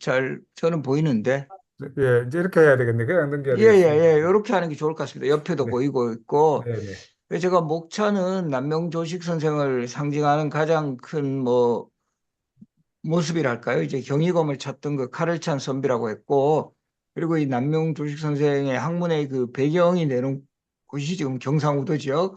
잘 저는 보이는데. 예, 이제 이렇게 해야 되겠네. 그냥 넘겨야 예, 예, 되겠습니다. 예. 이렇게 하는 게 좋을 것 같습니다. 옆에도 네, 보이고 있고. 네, 네. 그래서 제가 목차는 남명조식 선생을 상징하는 가장 큰 뭐 모습이랄까요? 이제 경이검을 찾던 그 칼을 찬 선비라고 했고, 그리고 이 남명조식 선생의 학문의 그 배경이 내놓은 곳이 지금 경상우도 지역,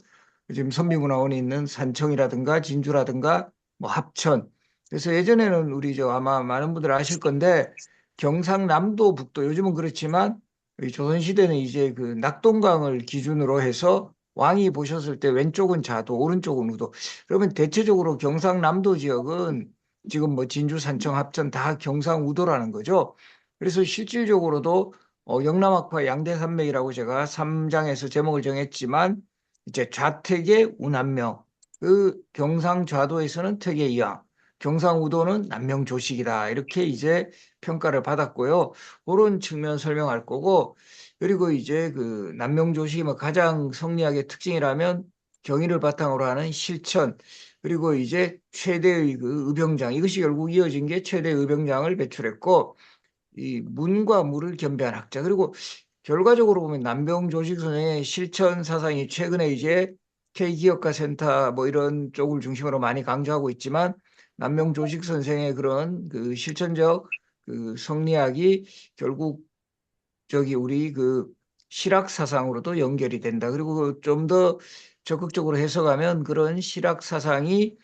지금 선비문화원이 있는 산청이라든가 진주라든가 뭐 합천. 그래서 예전에는 우리 저 아마 많은 분들 아실 건데 경상남도 북도 요즘은 그렇지만 이 조선시대는 이제 그 낙동강을 기준으로 해서 왕이 보셨을 때 왼쪽은 자도 오른쪽은 우도. 그러면 대체적으로 경상남도 지역은 지금 뭐 진주, 산청, 합천 다 경상우도라는 거죠. 그래서 실질적으로도 영남학파 양대산맥이라고 제가 3장에서 제목을 정했지만 이제 좌택의 우남명, 그 경상좌도에서는 퇴계이황, 경상우도는 남명조식이다 이렇게 이제 평가를 받았고요. 그런 측면 설명할 거고, 그리고 이제 그 남명조식이 뭐 가장 성리학의 특징이라면 경의를 바탕으로 하는 실천, 그리고 이제 최대의 그 의병장, 이것이 결국 이어진 게 최대 의병장을 배출했고, 이 문과 무를 겸비한 학자. 그리고 결과적으로 보면 남병조식 선생의 실천 사상이 최근에 이제 K기업가 센터 뭐 이런 쪽을 중심으로 많이 강조하고 있지만, 남병조식 선생의 그런 그 실천적 그 성리학이 결국 저기 우리 그 실학 사상으로도 연결이 된다. 그리고 좀 더 적극적으로 해석하면 그런 실학 사상이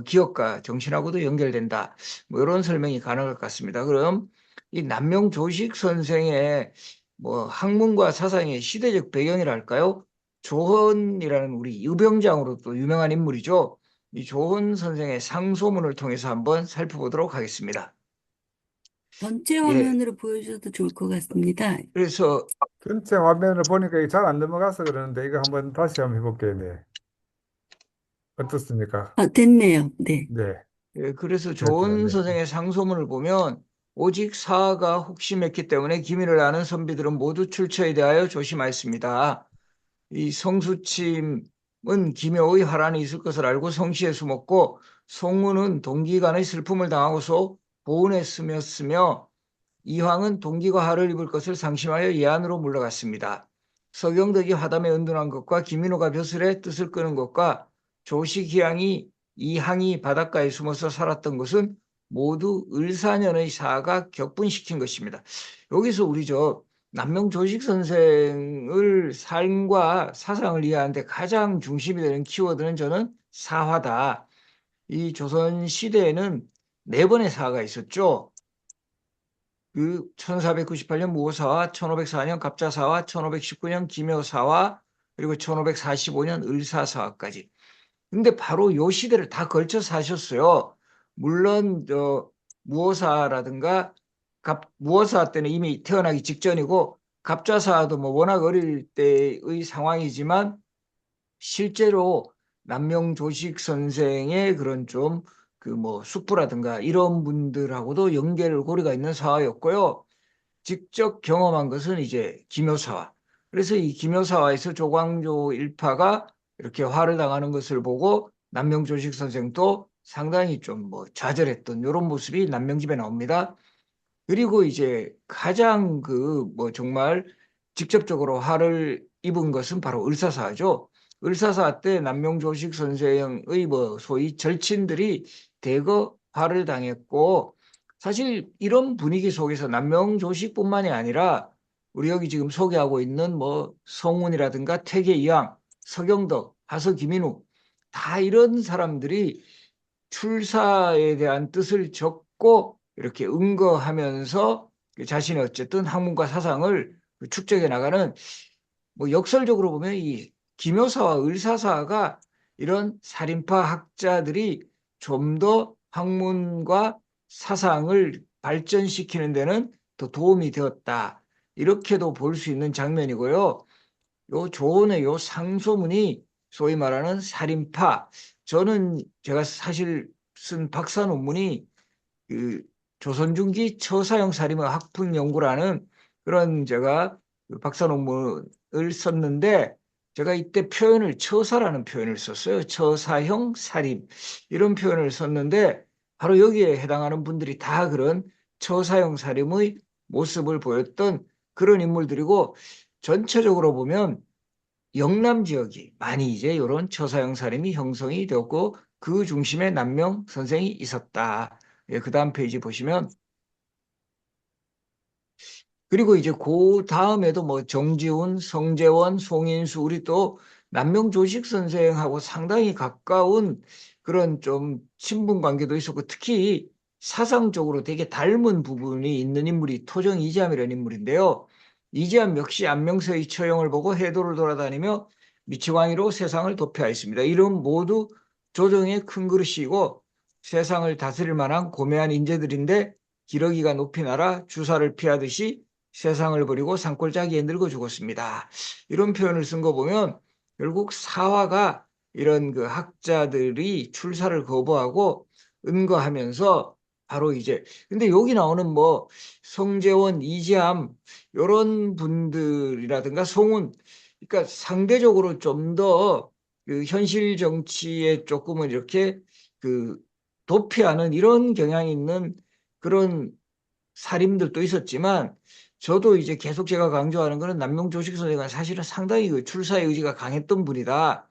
기업가 정신하고도 연결된다. 뭐 이런 설명이 가능할 것 같습니다. 그럼 이 남명조식 선생의 뭐 학문과 사상의 시대적 배경이랄까요? 조헌이라는 우리 유병장으로 또 유명한 인물이죠. 이 조헌 선생의 상소문을 통해서 한번 살펴보도록 하겠습니다. 전체 예. 화면으로 보여줘도 좋을 것 같습니다. 그래서 전체 화면을 보니까 잘 안 넘어가서 그러는데 이거 한번 다시 한번 해볼게요. 네. 어떻습니까? 됐네요. 네. 네. 그래서 됐죠. 조은 네. 선생의 상소문을 보면 오직 사가 혹심했기 때문에 기민을 아는 선비들은 모두 출처에 대하여 조심하였습니다. 이 성수침은 기묘의 화란이 있을 것을 알고 성시에 숨었고, 송문은 동기간의 슬픔을 당하고서 보은에 스며쓰며, 이황은 동기가 화를 입을 것을 상심하여 예안으로 물러갔습니다. 서경덕이 화담에 은둔한 것과 김인호가 벼슬에 뜻을 끄는 것과 조식희양이 이항이 바닷가에 숨어서 살았던 것은 모두 을사년의 사가 격분시킨 것입니다. 여기서 우리 저 남명조식 선생을 삶과 사상을 이해하는데 가장 중심이 되는 키워드는 저는 사화다. 이 조선 시대에는 네 번의 사화가 있었죠. 그 1498년 무오사와 1504년 갑자사와 1519년 기묘사와 그리고 1545년 을사사화까지. 근데 바로 요 시대를 다 걸쳐 사셨어요. 물론 저 무오사라든가 무오사 때는 이미 태어나기 직전이고 갑자사도 뭐 워낙 어릴 때의 상황이지만 실제로 남명조식 선생의 그런 좀 그 뭐 숙부라든가 이런 분들하고도 연계를 고리가 있는 사화였고요. 직접 경험한 것은 이제 기묘사화. 그래서 이 기묘사화에서 조광조 일파가 이렇게 화를 당하는 것을 보고 남명조식 선생도 상당히 좀 뭐 좌절했던 이런 모습이 남명집에 나옵니다. 그리고 이제 가장 그 뭐 정말 직접적으로 화를 입은 것은 바로 을사사죠. 을사사 때 남명조식 선생의 뭐 소위 절친들이 대거 화를 당했고, 사실 이런 분위기 속에서 남명조식뿐만이 아니라 우리 여기 지금 소개하고 있는 뭐 성운이라든가 퇴계이황, 서경덕, 하서 김인우 다 이런 사람들이 출사에 대한 뜻을 적고 이렇게 응거하면서 자신의 어쨌든 학문과 사상을 축적해 나가는, 뭐 역설적으로 보면 이 기묘사와 을사사가 이런 살인파 학자들이 좀 더 학문과 사상을 발전시키는 데는 더 도움이 되었다. 이렇게도 볼 수 있는 장면이고요. 요 조언의 요 상소문이 소위 말하는 살인파. 저는 제가 사실 쓴 박사 논문이 그 조선중기 처사형 살인의 학풍 연구라는 그런 제가 그 박사 논문을 썼는데, 제가 이때 표현을 처사라는 표현을 썼어요. 처사형 살인 이런 표현을 썼는데 바로 여기에 해당하는 분들이 다 그런 처사형 살인의 모습을 보였던 그런 인물들이고, 전체적으로 보면 영남 지역이 많이 이제 이런 처사형 살인이 형성이 되었고 그 중심에 남명 선생이 있었다. 예, 그 다음 페이지 보시면, 그리고 이제 그 다음에도 뭐 정지훈, 성재원, 송인수, 우리 또 남명조식 선생하고 상당히 가까운 그런 좀 친분 관계도 있었고, 특히 사상적으로 되게 닮은 부분이 있는 인물이 토정 이지함이라는 인물인데요. 이지함 역시 안명서의 처형을 보고 해도를 돌아다니며 미치광이로 세상을 도피하였습니다. 이런 모두 조정의 큰 그릇이고 세상을 다스릴 만한 고매한 인재들인데, 기러기가 높이 날아 주사를 피하듯이 세상을 버리고 산골짜기에 늙어 죽었습니다. 이런 표현을 쓴 거 보면 결국 사화가 이런 그 학자들이 출사를 거부하고 은거하면서 바로 이제, 근데 여기 나오는 뭐 성재원, 이지함 이런 분들이라든가 송은, 그러니까 상대적으로 좀 더 그 현실 정치에 조금은 이렇게 그 도피하는 이런 경향이 있는 그런 살인들도 있었지만, 저도 이제 계속 제가 강조하는 거는 남명조식 선생은 사실은 상당히 그 출사의 의지가 강했던 분이다.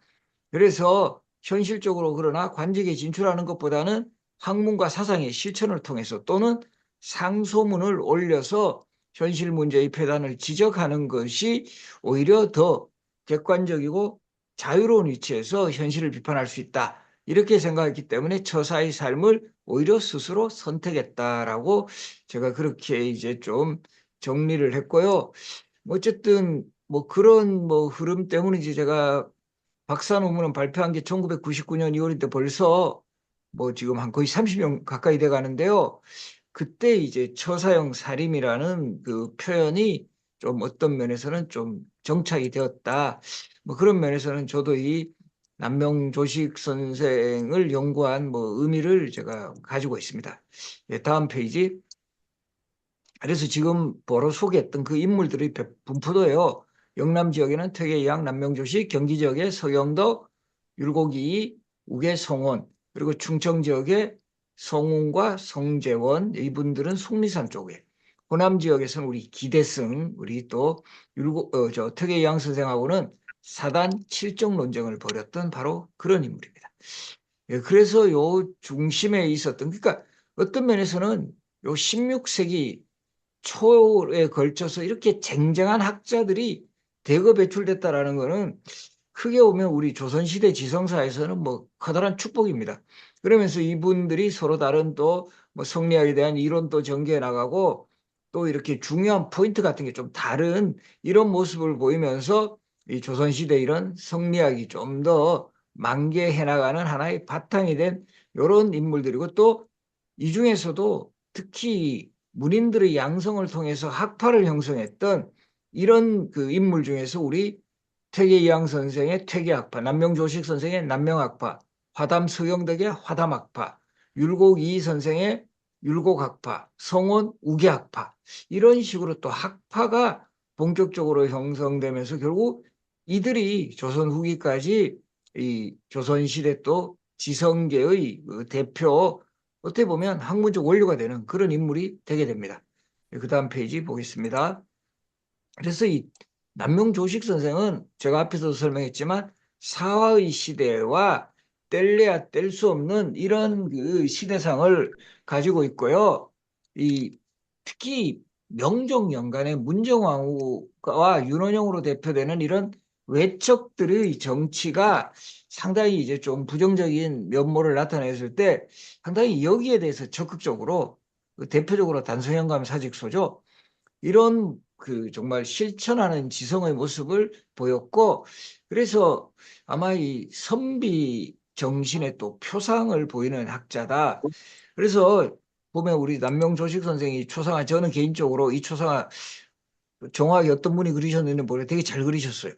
그래서 현실적으로 그러나 관직에 진출하는 것보다는 학문과 사상의 실천을 통해서 또는 상소문을 올려서 현실 문제의 폐단을 지적하는 것이 오히려 더 객관적이고 자유로운 위치에서 현실을 비판할 수 있다. 이렇게 생각했기 때문에 처사의 삶을 오히려 스스로 선택했다라고 제가 그렇게 이제 좀 정리를 했고요. 어쨌든 뭐 그런 뭐 흐름 때문인지 제가 박사 논문은 발표한 게 1999년 2월인데 벌써 뭐 지금 한 거의 30년 가까이 돼 가는데요. 그때 이제 처사형 살인이라는 그 표현이 좀 어떤 면에서는 좀 정착이 되었다. 뭐 그런 면에서는 저도 이 남명조식 선생을 연구한 뭐 의미를 제가 가지고 있습니다. 예, 다음 페이지. 그래서 지금 바로 소개했던 그 인물들의 분포도예요. 영남 지역에는 퇴계이항, 남명조식, 경기 지역에 서경덕, 율곡이, 우계성원, 그리고 충청 지역에 성운과 성재원, 이분들은 속리산 쪽에. 호남 지역에서는 우리 기대승, 우리 또 퇴계이항 선생하고는 사단 칠정 논쟁을 벌였던 바로 그런 인물입니다. 예, 그래서 요 중심에 있었던, 그러니까 어떤 면에서는 요 16세기 초에 걸쳐서 이렇게 쟁쟁한 학자들이 대거 배출됐다라는 것은 크게 보면 우리 조선시대 지성사에서는 뭐 커다란 축복입니다. 그러면서 이분들이 서로 다른 또 뭐 성리학에 대한 이론도 전개해 나가고 또 이렇게 중요한 포인트 같은 게 좀 다른 이런 모습을 보이면서 이 조선시대 이런 성리학이 좀 더 만개해 나가는 하나의 바탕이 된 이런 인물들이고, 또 이 중에서도 특히 문인들의 양성을 통해서 학파를 형성했던 이런 그 인물 중에서 우리 퇴계이항 선생의 퇴계학파, 남명조식 선생의 남명학파, 화담 서경덕의 화담학파, 율곡이 선생의 율곡학파, 성원 우계학파, 이런 식으로 또 학파가 본격적으로 형성되면서 결국 이들이 조선 후기까지 이 조선시대 또 지성계의 그 대표, 어떻게 보면 학문적 원료가 되는 그런 인물이 되게 됩니다. 그 다음 페이지 보겠습니다. 그래서 이 남명조식 선생은 제가 앞에서도 설명했지만 사화의 시대와 뗄래야 뗄 수 없는 이런 그 시대상을 가지고 있고요. 이 특히 명종 연간에 문정왕후와 윤원영으로 대표되는 이런 외척들의 정치가 상당히 이제 좀 부정적인 면모를 나타냈을 때 상당히 여기에 대해서 적극적으로, 그 대표적으로 단성현감 사직서죠. 이런 그 정말 실천하는 지성의 모습을 보였고, 그래서 아마 이 선비 정신의 또 표상을 보이는 학자다. 그래서 보면 우리 남명조식 선생이 초상화, 저는 개인적으로 이 초상화 정확히 어떤 분이 그리셨는지 모르겠는데 되게 잘 그리셨어요.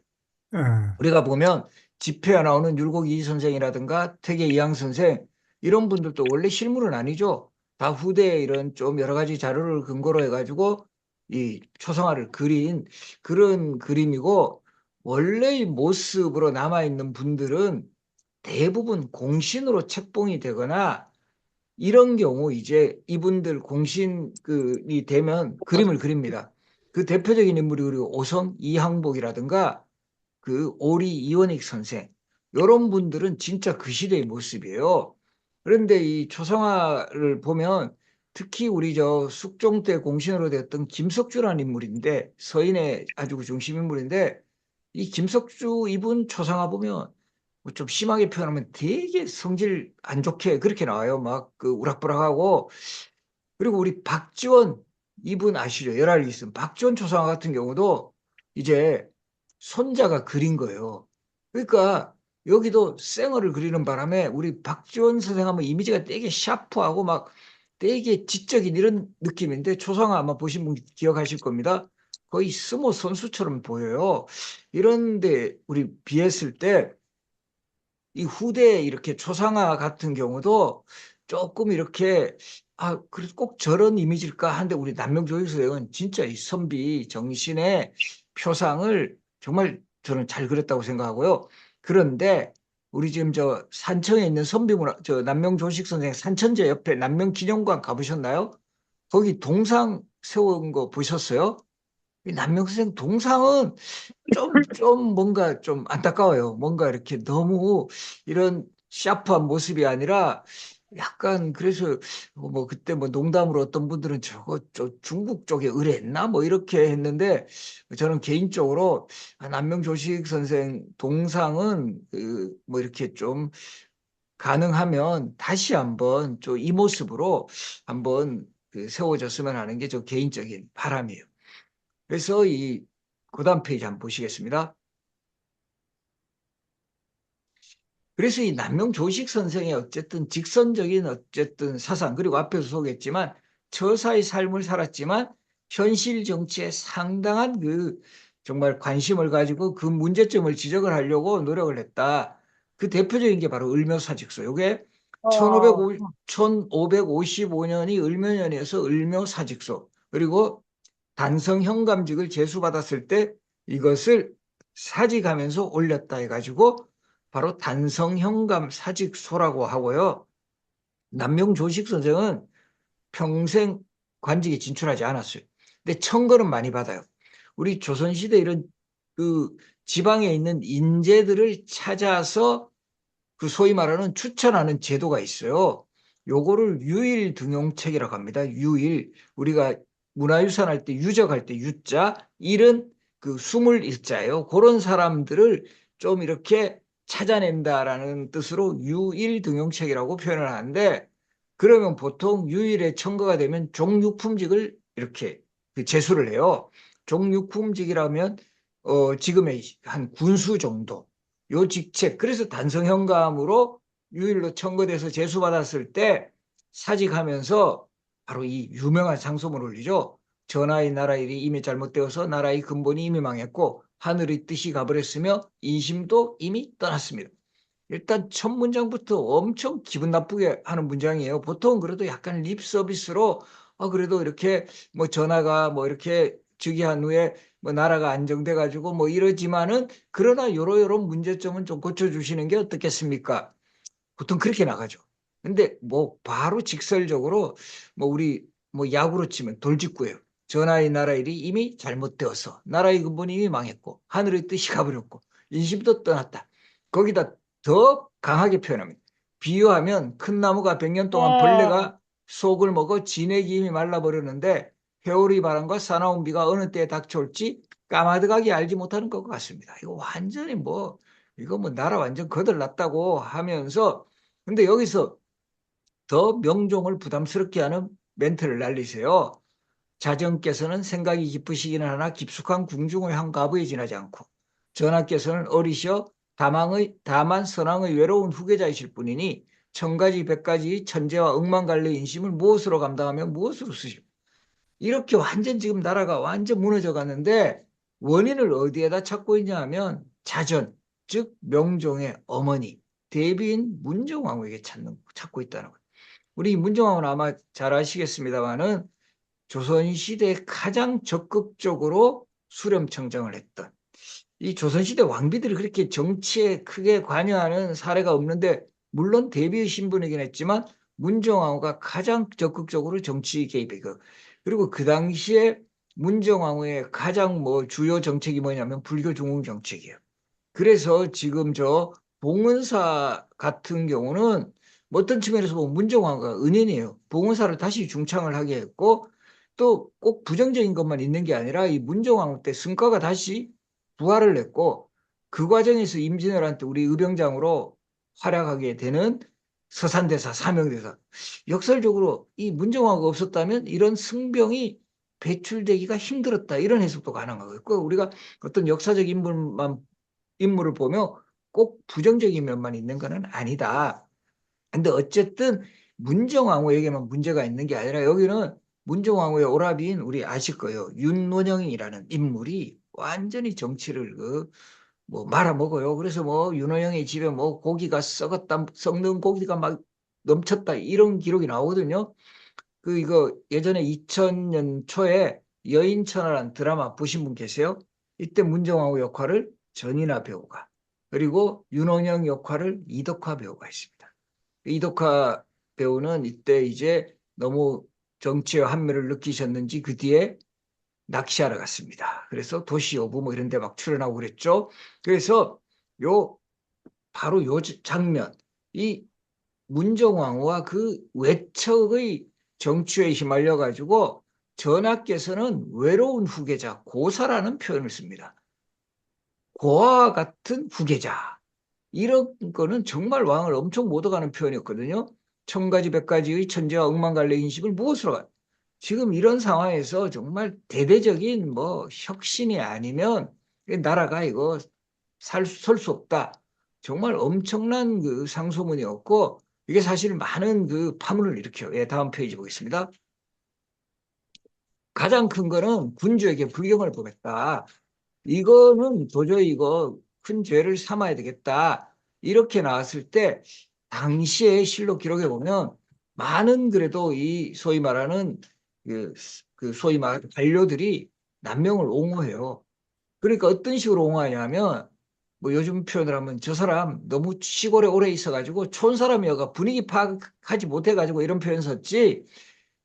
예. 우리가 보면 집회에 나오는 율곡이 선생이라든가 퇴계 이항 선생, 이런 분들도 원래 실물은 아니죠. 다 후대에 이런 좀 여러 가지 자료를 근거로 해가지고 이 초상화를 그린 그런 그림이고, 원래의 모습으로 남아있는 분들은 대부분 공신으로 책봉이 되거나 이런 경우 이제 이분들 공신이 되면 그림을 그립니다. 그 대표적인 인물이 우리 오성 이항복이라든가 그 오리 이원익 선생, 이런 분들은 진짜 그 시대의 모습이에요. 그런데 이 초상화를 보면 특히 우리 저 숙종 때 공신으로 되었던 김석주라는 인물인데, 서인의 아주 그 중심 인물인데, 이 김석주 이분 초상화 보면 뭐좀 심하게 표현하면 되게 성질 안 좋게 그렇게 나와요. 막 그 우락부락하고. 그리고 우리 박지원 이분 아시죠? 열알이 있음. 박지원 초상화 같은 경우도 이제 손자가 그린 거예요. 그러니까 여기도 쌩얼을 그리는 바람에 우리 박지원 선생 하면 이미지가 되게 샤프하고 막 되게 지적인 이런 느낌인데, 초상화 아마 보신 분 기억하실 겁니다. 거의 스모 선수처럼 보여요. 이런데 우리 비했을 때 이 후대 이렇게 초상화 같은 경우도 조금 이렇게 그래도 꼭 저런 이미지일까 하는데, 우리 남명조일서생은 진짜 이 선비 정신의 표상을 정말 저는 잘 그렸다고 생각하고요. 그런데 우리 지금 저 산청에 있는 선비문화, 저 남명조식 선생 산천제 옆에 남명기념관 가보셨나요? 거기 동상 세운 거 보셨어요? 이 남명선생 동상은 좀 뭔가 좀 안타까워요. 뭔가 이렇게 너무 이런 샤프한 모습이 아니라 약간, 그래서 뭐 그때 뭐 농담으로 어떤 분들은 저거 중국 쪽에 의뢰했나 뭐 이렇게 했는데, 저는 개인적으로 남명조식 선생 동상은 그 뭐 이렇게 좀 가능하면 다시 한번 좀 이 모습으로 한번 그 세워졌으면 하는 게 저 개인적인 바람이에요. 그래서 이 그다음 페이지 한번 보시겠습니다. 그래서 이 남명조식 선생의 어쨌든 직선적인 어쨌든 사상, 그리고 앞에서 소개했지만 처사의 삶을 살았지만 현실 정치에 상당한 그 정말 관심을 가지고 그 문제점을 지적을 하려고 노력을 했다. 그 대표적인 게 바로 을묘사직서. 이게 1555년이 을묘년이어서 을묘사직서. 그리고 단성현감직을 제수받았을 때 이것을 사직하면서 올렸다 해가지고 바로 단성현감 사직소라고 하고요. 남명조식 선생은 평생 관직에 진출하지 않았어요. 근데 청거는 많이 받아요. 우리 조선시대 이런 그 지방에 있는 인재들을 찾아서 그 소위 말하는 추천하는 제도가 있어요. 요거를 유일등용책이라고 합니다. 유일. 우리가 문화유산 할 때 유적할 때 유자, 일은 그 숨을 일자예요. 그런 사람들을 좀 이렇게 찾아낸다라는 뜻으로 유일등용책이라고 표현을 하는데, 그러면 보통 유일에 청거가 되면 종육품직을 이렇게 그 제수를 해요. 종육품직이라면 지금의 한 군수 정도 요 직책, 그래서 단성현감으로 유일로 청거돼서 제수받았을 때 사직하면서 바로 이 유명한 상소문을 올리죠. 전하의 나라 일이 이미 잘못되어서 나라의 근본이 이미 망했고 하늘의 뜻이 가버렸으며 인심도 이미 떠났습니다. 일단 첫 문장부터 엄청 기분 나쁘게 하는 문장이에요. 보통 그래도 약간 립 서비스로 그래도 이렇게 뭐 전하가 뭐 이렇게 즉위한 후에 뭐 나라가 안정돼 가지고 뭐 이러지만은, 그러나 요런 문제점은 좀 고쳐주시는 게 어떻겠습니까? 보통 그렇게 나가죠. 근데 뭐 바로 직설적으로 뭐 우리 뭐 야구로 치면 돌직구예요. 전하의 나라 일이 이미 잘못되어서 나라의 근본이 이미 망했고 하늘의 뜻이 가버렸고 인심도 떠났다. 거기다 더 강하게 표현합니다. 비유하면 큰 나무가 100년 동안 벌레가 속을 먹어 진액이 이미 말라버렸는데 회오리 바람과 사나운 비가 어느 때에 닥쳐올지 까마득하게 알지 못하는 것 같습니다. 이거 완전히 뭐 이거 뭐 나라 완전 거들났다고 하면서, 근데 여기서 더 명종을 부담스럽게 하는 멘트를 날리세요. 자정께서는 생각이 깊으시기는 하나 깊숙한 궁중의 한 가부에 지나지 않고, 전하께서는 어리시어 다만 선왕의 외로운 후계자이실 뿐이니 천가지 백가지 천재와 억만갈래의 인심을 무엇으로 감당하며 무엇으로 쓰시오. 이렇게 완전 지금 나라가 완전 무너져 갔는데 원인을 어디에다 찾고 있냐 하면 자전, 즉 명종의 어머니 대비인 문정왕후에게 찾고 있다는 거예요. 우리 문정왕후는 아마 잘 아시겠습니다만은 조선시대에 가장 적극적으로 수렴청정을 했던, 이 조선시대 왕비들이 그렇게 정치에 크게 관여하는 사례가 없는데, 물론 대비의 신분이긴 했지만 문정왕후가 가장 적극적으로 정치 개입했고, 그리고 그 당시에 문정왕후의 가장 주요 정책이 뭐냐면 불교 중흥 정책이에요. 그래서 지금 저 봉은사 같은 경우는 어떤 측면에서 보면 문정왕후가 은인이에요. 봉은사를 다시 중창을 하게 했고, 또 꼭 부정적인 것만 있는 게 아니라 이 문정왕후 때 성과가 다시 부활을 했고, 그 과정에서 임진왜란 때 우리 의병장으로 활약하게 되는 서산대사, 사명대사. 역설적으로 이 문정왕후가 없었다면 이런 승병이 배출되기가 힘들었다. 이런 해석도 가능하고, 우리가 어떤 역사적 인물을 보며 꼭 부정적인 면만 있는 것은 아니다. 근데 어쨌든 문정왕후에게만 문제가 있는 게 아니라 여기는 문정왕후의 오라비인 우리 아실 거예요. 윤원영이라는 인물이 완전히 정치를 말아먹어요. 그래서 윤원영의 집에 고기가 썩었다, 썩는 고기가 막 넘쳤다 이런 기록이 나오거든요. 이거 예전에 2000년 초에 여인천하라는 드라마 보신 분 계세요? 이때 문정왕후 역할을 전인아 배우가, 그리고 윤원영 역할을 이덕화 배우가 했습니다. 이덕화 배우는 이때 이제 너무 정치의 환멸을 느끼셨는지 그 뒤에 낚시하러 갔습니다. 그래서 도시여부 이런 데 막 출연하고 그랬죠. 그래서 바로 요 장면, 이 문정왕후와 그 외척의 정치에 휘말려 가지고 전하께서는 외로운 후계자, 고사라는 표현을 씁니다. 고아와 같은 후계자. 이런 거는 정말 왕을 엄청 못 오가는 표현이었거든요. 천가지 백가지의 천재와 억만갈래 인심을 무엇으로 가? 지금 이런 상황에서 정말 대대적인 혁신이 아니면 나라가 이거 설 수 없다. 정말 엄청난 그 상소문이었고, 이게 사실 많은 그 파문을 일으켜요. 예, 다음 페이지 보겠습니다. 가장 큰 거는 군주에게 불경을 범했다. 이거는 도저히 이거 큰 죄를 삼아야 되겠다. 이렇게 나왔을 때 당시의 실록 기록에 보면 많은 그래도 이 소위 말하는 소위 말하는 관료들이 남명을 옹호해요. 그러니까 어떤 식으로 옹호하냐면 요즘 표현을 하면 저 사람 너무 시골에 오래 있어가지고 촌 사람이어가 분위기 파악하지 못해가지고 이런 표현 썼지,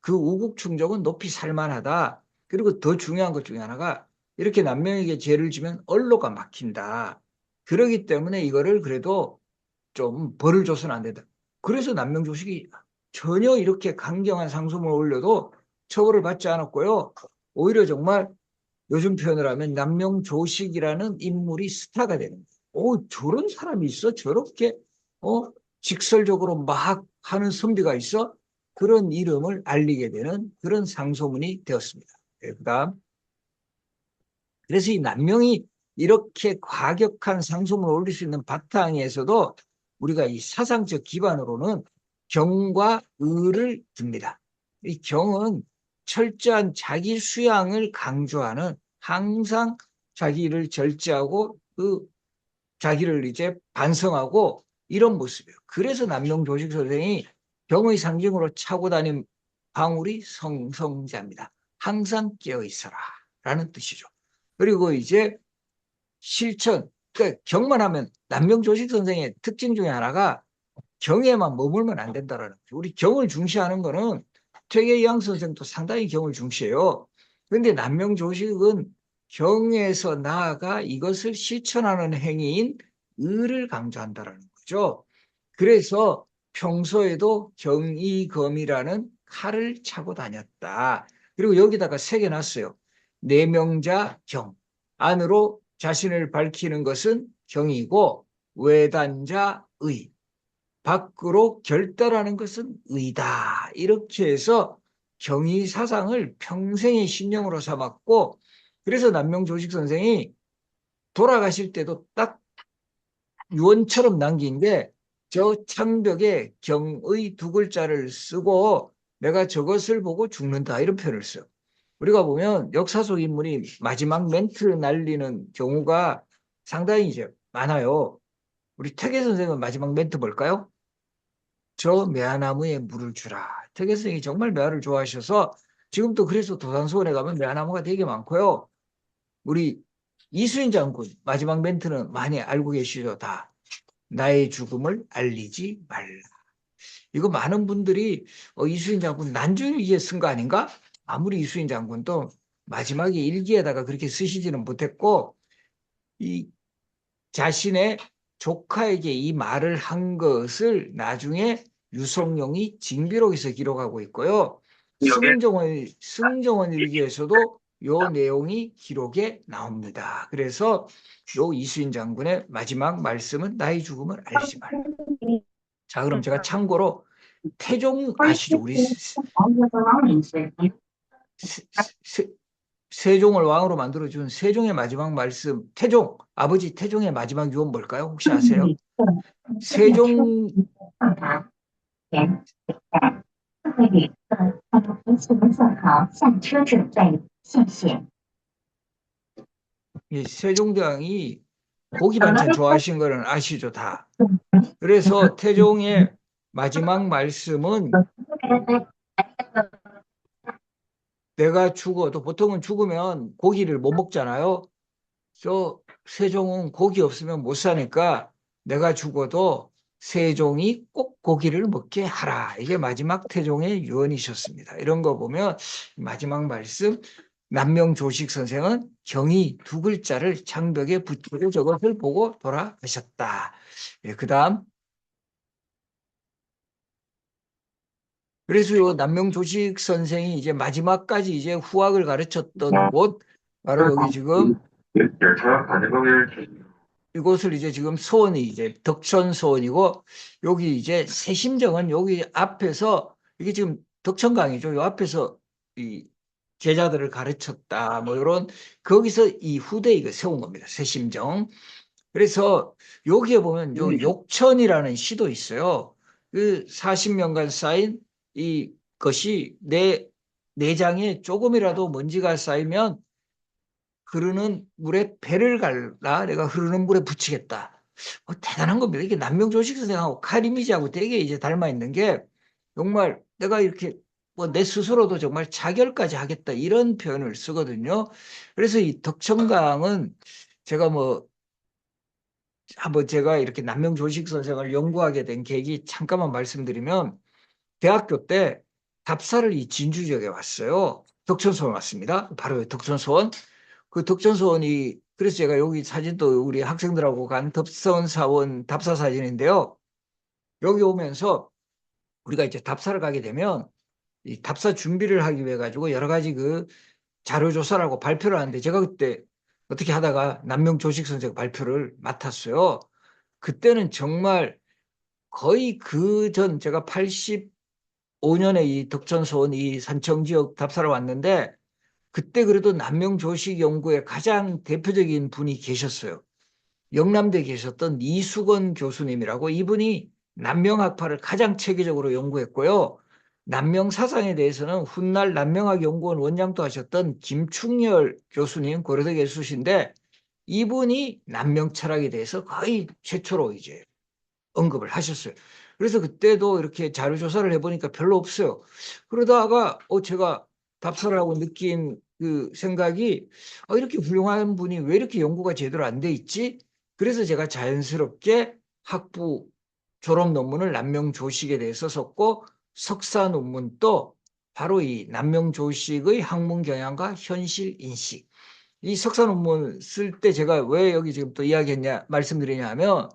그 우국충족은 높이 살만하다. 그리고 더 중요한 것 중에 하나가 이렇게 남명에게 죄를 지면 언로가 막힌다. 그러기 때문에 이거를 그래도 좀 벌을 줘서는 안 된다. 그래서 남명조식이 전혀 이렇게 강경한 상소문을 올려도 처벌을 받지 않았고요. 오히려 정말 요즘 표현을 하면 남명조식이라는 인물이 스타가 되는 거예요. 저런 사람이 있어? 저렇게 직설적으로 막 하는 선비가 있어? 그런 이름을 알리게 되는 그런 상소문이 되었습니다. 네, 그다음, 그래서 이 남명이 이렇게 과격한 상소문을 올릴 수 있는 바탕에서도 우리가 이 사상적 기반으로는 경과 의를 듭니다. 이 경은 철저한 자기 수양을 강조하는, 항상 자기를 절제하고 자기를 이제 반성하고 이런 모습이에요. 그래서 남명조식 선생이 경의 상징으로 차고 다닌 방울이 성성자입니다. 항상 깨어 있어라 라는 뜻이죠. 그리고 이제 실천, 그러니까 경만 하면 남명조식 선생의 특징 중에 하나가 경에만 머물면 안 된다라는 거죠. 우리 경을 중시하는 거는 퇴계이황 선생도 상당히 경을 중시해요. 그런데 남명조식은 경에서 나아가 이것을 실천하는 행위인 의를 강조한다라는 거죠. 그래서 평소에도 경이검이라는 칼을 차고 다녔다. 그리고 여기다가 새겨놨어요. 내명자 경. 안으로 자신을 밝히는 것은 경이고 외단자 의. 밖으로 결단하는 것은 의다. 이렇게 해서 경의 사상을 평생의 신념으로 삼았고, 그래서 남명조식 선생이 돌아가실 때도 딱 유언처럼 남긴 게 저 창벽에 경의 두 글자를 쓰고 내가 저것을 보고 죽는다 이런 표현을 써요. 우리가 보면 역사 속 인물이 마지막 멘트 날리는 경우가 상당히 이제 많아요. 우리 태계 선생은 마지막 멘트 뭘까요? 저 매화나무에 물을 주라. 태계 선생이 정말 매화를 좋아하셔서 지금도 그래서 도산소원에 가면 매화나무가 되게 많고요. 우리 이수인 장군 마지막 멘트는 많이 알고 계시죠? 다. 나의 죽음을 알리지 말라. 이거 많은 분들이 이수인 장군 난중일기에 쓴 거 아닌가? 아무리 이수인 장군도 마지막에 일기에다가 그렇게 쓰시지는 못했고 이 자신의 조카에게 이 말을 한 것을 나중에 유성룡이 징비록에서 기록하고 있고요. 승정원 일기에서도 요 내용이 기록에 나옵니다. 그래서 요 이수인 장군의 마지막 말씀은 나의 죽음을 알지 말라. 자, 그럼 제가 참고로 태종 아시죠? 우리 세종을 왕으로 만들어준 세종의 마지막 말씀, 아버지 태종의 마지막 유언 뭘까요? 혹시 아세요? 세종, 会旅客在提前做好下车准备，谢谢。 세종대왕이 고기 반찬 좋아하신 거는 아시죠, 다. 그래서 태종의 마지막 말씀은 내가 죽어도 보통은 죽으면 고기를 못 먹잖아요. 세종은 고기 없으면 못 사니까 내가 죽어도 세종이 꼭 고기를 먹게 하라. 이게 마지막 태종의 유언이셨습니다. 이런 거 보면 마지막 말씀 남명조식 선생은 경이 두 글자를 장벽에 붙이고 저것을 보고 돌아가셨다. 그 다음 그래서 요 남명조식 선생이 이제 마지막까지 이제 후학을 가르쳤던 곳 바로 여기 지금 이곳을 이제 지금 소원이 이제 덕천소원이고 여기 이제 세심정은 여기 앞에서 이게 지금 덕천강이죠. 요 앞에서 이 제자들을 가르쳤다. 뭐 이런 거기서 이 후대 이거 세운 겁니다. 세심정. 그래서 여기에 보면 요 욕천이라는 시도 있어요. 그 40년간 쌓인 이것이 내 내장에 조금이라도 먼지가 쌓이면 흐르는 물에 배를 갈라 내가 흐르는 물에 붙이겠다. 대단한 겁니다. 이게 남명조식 선생하고 카리미지하고 되게 이제 닮아 있는 게 정말 내가 이렇게 뭐 내 스스로도 정말 자결까지 하겠다 이런 표현을 쓰거든요. 그래서 이 덕천강은 제가 뭐 한번 제가 이렇게 남명조식 선생을 연구하게 된 계기 잠깐만 말씀드리면 대학교 때 답사를 이 진주 지역에 왔어요. 덕천소원 왔습니다. 바로 덕천소원. 그 덕천소원이 그래서 제가 여기 사진도 우리 학생들하고 간 덕천사원 답사 사진인데요. 여기 오면서 우리가 이제 답사를 가게 되면 이 답사 준비를 하기 위해 가지고 여러 가지 그 자료 조사라고 발표를 하는데 제가 그때 어떻게 하다가 남명조식 선생 발표를 맡았어요. 그때는 정말 거의 그 전 제가 85년에 이 덕천소원 이 산청 지역 답사를 왔는데 그때 그래도 남명조식 연구에 가장 대표적인 분이 계셨어요. 영남대에 계셨던 이수건 교수님이라고 이분이 남명학파를 가장 체계적으로 연구했고요. 남명 사상에 대해서는 훗날 남명학연구원 원장도 하셨던 김충렬 교수님 고려대 교수신데 이분이 남명 철학에 대해서 거의 최초로 이제 언급을 하셨어요. 그래서 그때도 이렇게 자료 조사를 해보니까 별로 없어요. 그러다가 제가 답사를 하고 느낀 그 생각이 이렇게 훌륭한 분이 왜 이렇게 연구가 제대로 안 돼 있지? 그래서 제가 자연스럽게 학부 졸업 논문을 남명조식에 대해서 썼고 석사 논문도 바로 이 남명조식의 학문 경향과 현실 인식. 이 석사 논문 쓸 때 제가 왜 여기 지금 또 말씀드리냐 하면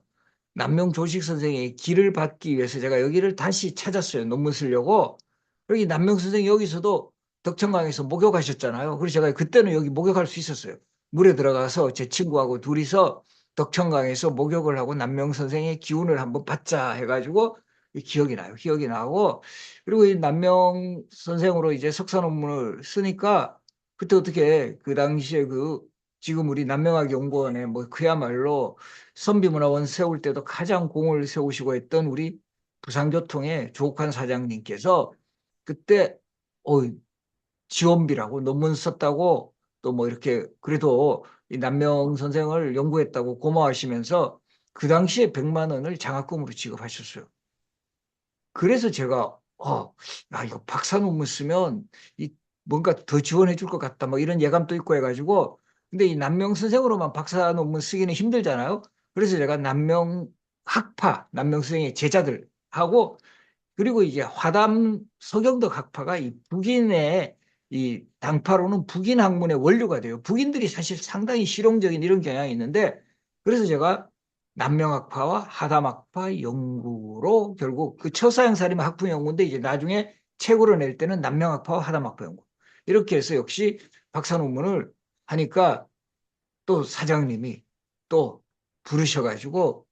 남명조식 선생의 길을 받기 위해서 제가 여기를 다시 찾았어요. 논문 쓰려고. 여기 남명 선생이 여기서도 덕천강에서 목욕하셨잖아요. 그래서 제가 그때는 여기 목욕할 수 있었어요. 물에 들어가서 제 친구하고 둘이서 덕천강에서 목욕을 하고 남명 선생의 기운을 한번 받자 해가지고 기억이 나요. 기억이 나고 그리고 이 남명 선생으로 이제 석사 논문을 쓰니까 그때 어떻게 그 당시에 지금 우리 남명학연구원에 뭐 그야말로 선비문화원 세울 때도 가장 공을 세우시고 했던 우리 부산교통의 조옥환 사장님께서 그때 지원비라고 논문 썼다고 또 뭐 이렇게 그래도 이 남명 선생을 연구했다고 고마워하시면서 그 당시에 100만 원을 장학금으로 지급하셨어요. 그래서 제가 이거 박사 논문 쓰면 뭔가 더 지원해 줄 것 같다 뭐 이런 예감도 있고 해가지고 근데 이 남명 선생으로만 박사 논문 쓰기는 힘들잖아요. 그래서 제가 남명 선생의 제자들하고 그리고 이제 화담 서경덕 학파가 이 북인의 이 당파로는 북인 학문의 원류가 돼요. 북인들이 사실 상당히 실용적인 이런 경향이 있는데, 그래서 제가 남명학파와 하담학파 연구로 결국 그 처사양사림 학부 연구인데, 이제 나중에 책으로 낼 때는 남명학파와 하담학파 연구, 이렇게 해서 역시 박사 논문을 하니까 또 사장님이 또 부르셔가지고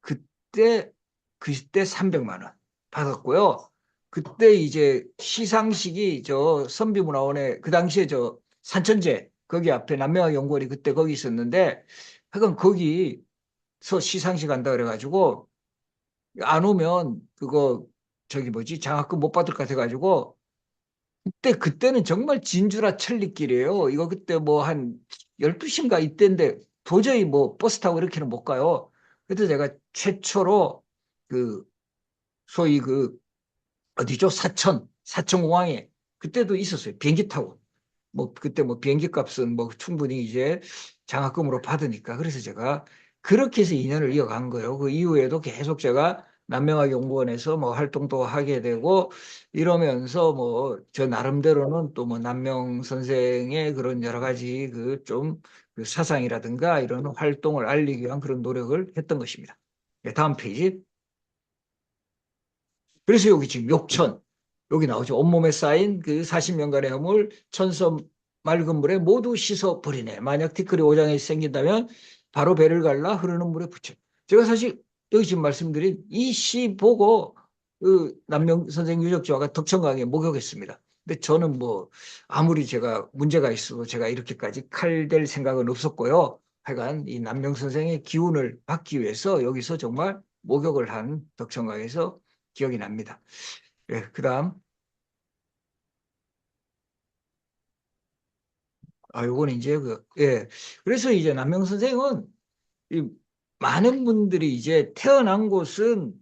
그때 300만 원 받았고요. 그때 이제 시상식이 저 선비문화원에 그 당시에 저 산천제 거기 앞에 남명학 연구원이 그때 거기 있었는데, 하여간 거기서 시상식 한다 그래가지고 안 오면 그거 저기 뭐지 장학금 못 받을 것 같아가지고, 그때는 정말 진주라 천리길이에요. 이거 그때 뭐 한 12시인가 이때인데 도저히 뭐 버스 타고 이렇게는 못 가요. 그래서 제가 최초로 그 소위 그 어디죠? 사천공항에 그때도 있었어요. 비행기 타고. 뭐 그때 뭐 비행기 값은 뭐 충분히 이제 장학금으로 받으니까. 그래서 제가 그렇게 해서 2년을 이어간 거예요. 그 이후에도 계속 제가 남명학 연구원에서 뭐 활동도 하게 되고 이러면서 뭐 저 나름대로는 또 뭐 남명 선생의 그런 여러 가지 그 좀 그 사상이라든가 이런 활동을 알리기 위한 그런 노력을 했던 것입니다. 네, 다음 페이지. 그래서 여기 지금 욕천, 여기 나오죠. 온몸에 쌓인 그 40년간의 허물 천서 맑은 물에 모두 씻어 버리네. 만약 티끌이 오장에 생긴다면 바로 배를 갈라 흐르는 물에 붙여. 제가 사실 여기 지금 말씀드린 이 시 보고 그 남명 선생 유적지와가 덕천강에 목욕했습니다. 근데 저는 뭐 아무리 제가 문제가 있어도 제가 이렇게까지 칼댈 생각은 없었고요. 하여간 이 남명 선생의 기운을 받기 위해서 여기서 정말 목욕을 한 덕천강에서 기억이 납니다. 예, 그다음 요건 이제 그래서 이제 남명 선생은 이 많은 분들이 이제 태어난 곳은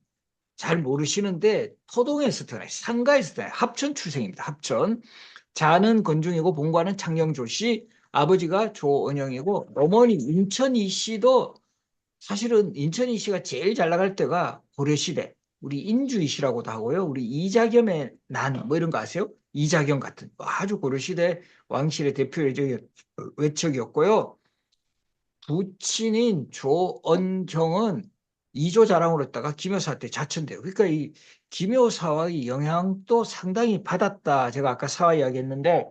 잘 모르시는데 토동에서 태어나요. 상가에서 태어나요. 합천 출생입니다. 합천. 자는 건중이고 본관은 창녕조씨, 아버지가 조은영이고 어머니 인천이 씨도 사실은 인천이 씨가 제일 잘 나갈 때가 고려시대. 우리 인주이 씨라고도 하고요. 우리 이자겸의 난 뭐 이런 거 아세요? 이자겸 같은 아주 고려시대 왕실의 대표 외척이었고요. 부친인 조언정은 이조 자랑으로 했다가 김여사 때 자천돼요. 그러니까 이 김여사의 영향도 상당히 받았다. 제가 아까 사화 이야기했는데,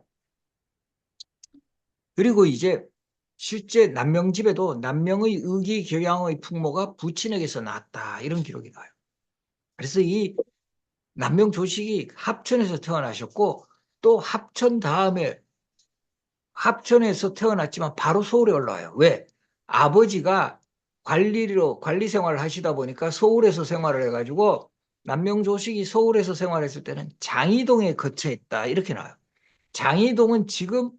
그리고 이제 실제 남명집에도 남명의 의기 교양의 풍모가 부친에게서 나왔다. 이런 기록이 나와요. 그래서 이 남명 조식이 합천에서 태어나셨고 또 합천 다음에 합천에서 태어났지만 바로 서울에 올라와요. 왜? 아버지가 관리 생활을 하시다 보니까 서울에서 생활을 해가지고 남명 조식이 서울에서 생활했을 때는 장이동에 거처했다. 이렇게 나와요. 장이동은 지금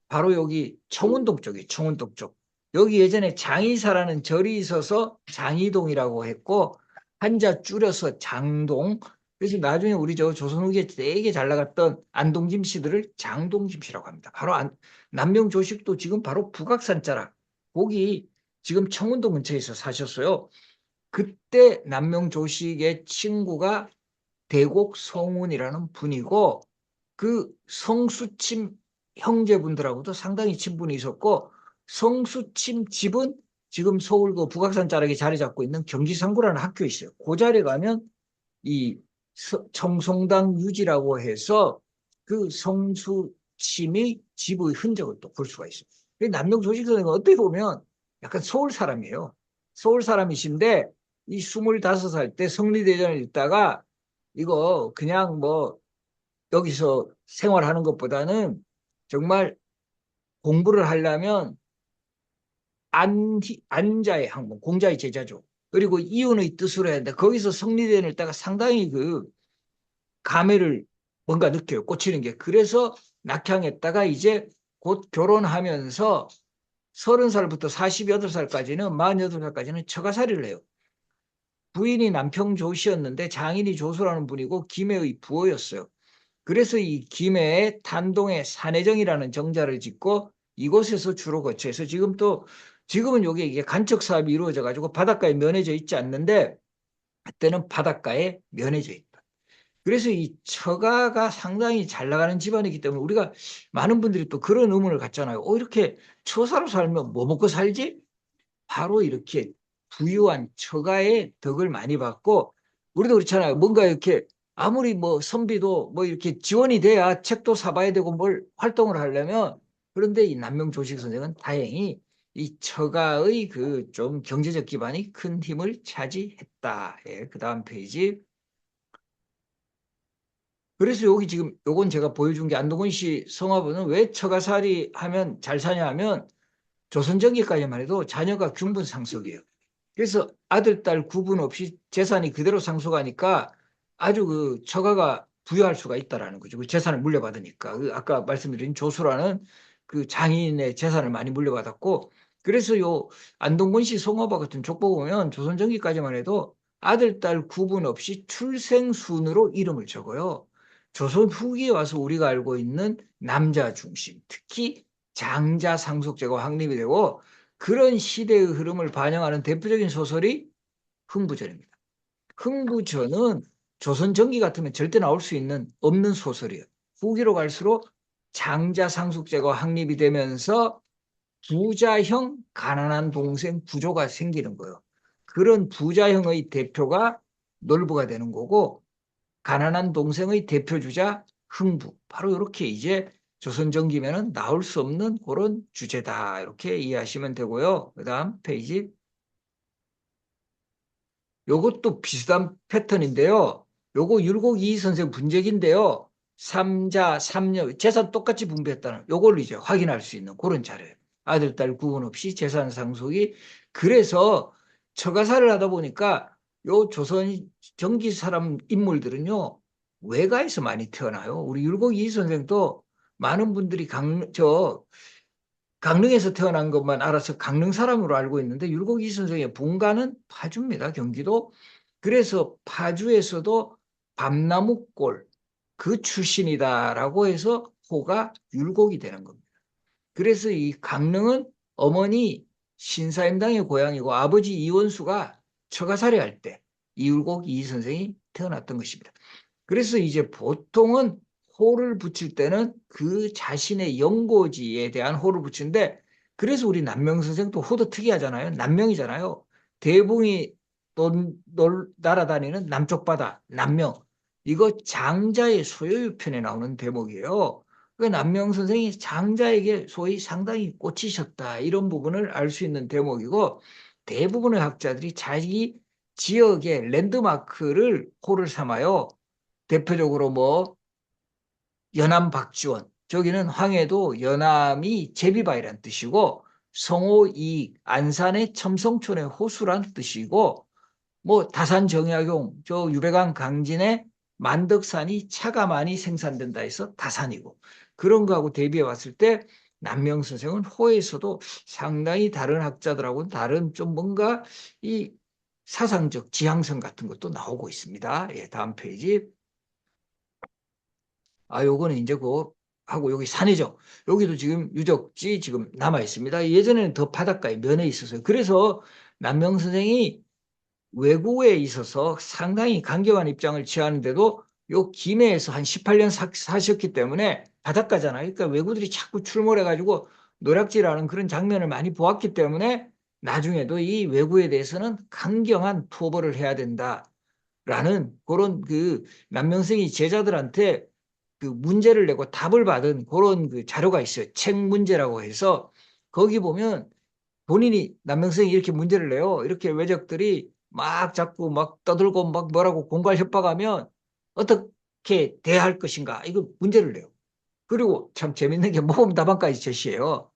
바로 여기 청운동 쪽이에요. 청운동 쪽. 여기 예전에 장이사라는 절이 있어서 장이동이라고 했고 한자 줄여서 장동. 그래서 나중에 우리 저 조선 후기에 되게 잘 나갔던 안동김 씨들을 장동김 씨라고 합니다. 바로 남명 조식도 지금 바로 북악산 자락. 거기 지금 청운동 근처에서 사셨어요. 그때 남명 조식의 친구가 대곡 성운이라는 분이고 그 성수침 형제분들하고도 상당히 친분이 있었고, 성수침 집은 지금 서울 그 북악산 자락에 자리 잡고 있는 경기상구라는 학교에 있어요. 그 자리에 가면 이 청송당 유지라고 해서 그 성수침의 집의 흔적을 또 볼 수가 있어요. 남명 조식 선생은 어떻게 보면 약간 서울 사람이에요. 서울 사람이신데 이 25살 때 성리대전을 읽다가 이거 그냥 뭐 여기서 생활하는 것보다는 정말 공부를 하려면 안자의 학문, 공자의 제자죠. 그리고 이윤의 뜻으로 해야 되는데 거기서 성리대를 읽다가 상당히 그 감회를 뭔가 느껴요. 꽂히는 게. 그래서 낙향했다가 이제 곧 결혼하면서 30살부터 48살까지는 48살까지는 처가살이를 해요. 부인이 남평조씨였는데 장인이 조수라는 분이고 김해의 부호였어요. 그래서 이 김해에 탄동에 산해정이라는 정자를 짓고 이곳에서 주로 거처해서 지금은 이게 간척 사업이 이루어져 가지고 바닷가에 면해져 있지 않는데 그때는 바닷가에 면해져 있다. 그래서 이 처가가 상당히 잘 나가는 집안이기 때문에 우리가 많은 분들이 또 그런 의문을 갖잖아요. 이렇게 처사로 살면 뭐 먹고 살지? 바로 이렇게 부유한 처가의 덕을 많이 받고, 우리도 그렇잖아요. 뭔가 이렇게 아무리 뭐 선비도 뭐 이렇게 지원이 돼야 책도 사봐야 되고 뭘 활동을 하려면, 그런데 이 남명조식 선생은 다행히 이 처가의 그 좀 경제적 기반이 큰 힘을 차지했다. 예, 그 다음 페이지. 그래서 여기 지금 요건 제가 보여준 게, 안동근 씨 성화부는 왜 처가살이 하면 잘 사냐 하면 조선 전기까지만 해도 자녀가 균분 상속이에요. 그래서 아들, 딸 구분 없이 재산이 그대로 상속하니까 아주 그 처가가 부유할 수가 있다라는 거죠. 그 재산을 물려받으니까. 그 아까 말씀드린 조수라는 그 장인의 재산을 많이 물려받았고, 그래서 요 안동건 씨 송어바 같은 족보 보면 조선 전기까지만 해도 아들, 딸 구분 없이 출생순으로 이름을 적어요. 조선 후기에 와서 우리가 알고 있는 남자 중심, 특히 장자 상속제가 확립이 되고, 그런 시대의 흐름을 반영하는 대표적인 소설이 흥부전입니다. 흥부전은 조선 전기 같으면 절대 나올 수 없는 소설이에요. 후기로 갈수록 장자 상속제가 확립이 되면서 부자형 가난한 동생 구조가 생기는 거예요. 그런 부자형의 대표가 놀부가 되는 거고, 가난한 동생의 대표 주자 흥부. 바로 이렇게 이제 조선 전기면은 나올 수 없는 그런 주제다. 이렇게 이해하시면 되고요. 그다음 페이지. 요것도 비슷한 패턴인데요. 요거 율곡 이희 선생 분재기인데요. 삼자, 삼녀, 재산 똑같이 분배했다는 요걸 이제 확인할 수 있는 그런 자료예요. 아들, 딸 구분 없이 재산 상속이. 그래서 처가살을 하다 보니까 요 조선 전기 사람 인물들은요, 외가에서 많이 태어나요. 우리 율곡 이희 선생도 많은 분들이 강릉에서 태어난 것만 알아서 강릉 사람으로 알고 있는데, 율곡이 선생의 본가는 파주입니다. 경기도. 그래서 파주에서도 밤나무골 그 출신이다라고 해서 호가 율곡이 되는 겁니다. 그래서 이 강릉은 어머니 신사임당의 고향이고 아버지 이원수가 처가살이 할 때 이율곡 이 선생이 태어났던 것입니다. 그래서 이제 보통은 호를 붙일 때는 그 자신의 연고지에 대한 호를 붙이는데, 그래서 우리 남명 선생도 호도 특이하잖아요. 남명이잖아요. 대붕이 날아다니는 남쪽 바다, 남명. 이거 장자의 소요유 편에 나오는 대목이에요. 그 남명 선생이 장자에게 소위 상당히 꽂히셨다, 이런 부분을 알 수 있는 대목이고, 대부분의 학자들이 자기 지역의 랜드마크를 호를 삼아요. 대표적으로 뭐 연암 박지원, 저기는 황해도 연암이 제비바위란 뜻이고, 성호이 안산의 첨성촌의 호수란 뜻이고, 뭐 다산 정약용, 저 유배강 강진의 만덕산이 차가 많이 생산된다 해서 다산이고, 그런 거하고 대비해 봤을 때 남명 선생은 호에서도 상당히 다른 학자들하고는 다른 좀 뭔가 이 사상적 지향성 같은 것도 나오고 있습니다. 예, 다음 페이지. 요거는 이제 하고 여기 산이죠. 여기도 지금 유적지 지금 남아 있습니다. 예전에는 더 바닷가에 면에 있었어요. 그래서 남명 선생이 외구에 있어서 상당히 강경한 입장을 취하는데도 요 김해에서 한 18년 사셨기 때문에 바닷가잖아요. 그러니까 외구들이 자꾸 출몰해가지고 노략질하는 그런 장면을 많이 보았기 때문에 나중에도 이 외구에 대해서는 강경한 토벌을 해야 된다라는 그런 그 남명생이 제자들한테 그 문제를 내고 답을 받은 그런 그 자료가 있어요. 책 문제라고 해서 거기 보면 본인이 남명생이 이렇게 문제를 내요. 이렇게 외적들이 막 자꾸 막 떠들고 막 뭐라고 공갈 협박하면 어떻게 대할 것인가, 이거 문제를 내요. 그리고 참 재밌는 게 모범 답안까지 제시해요.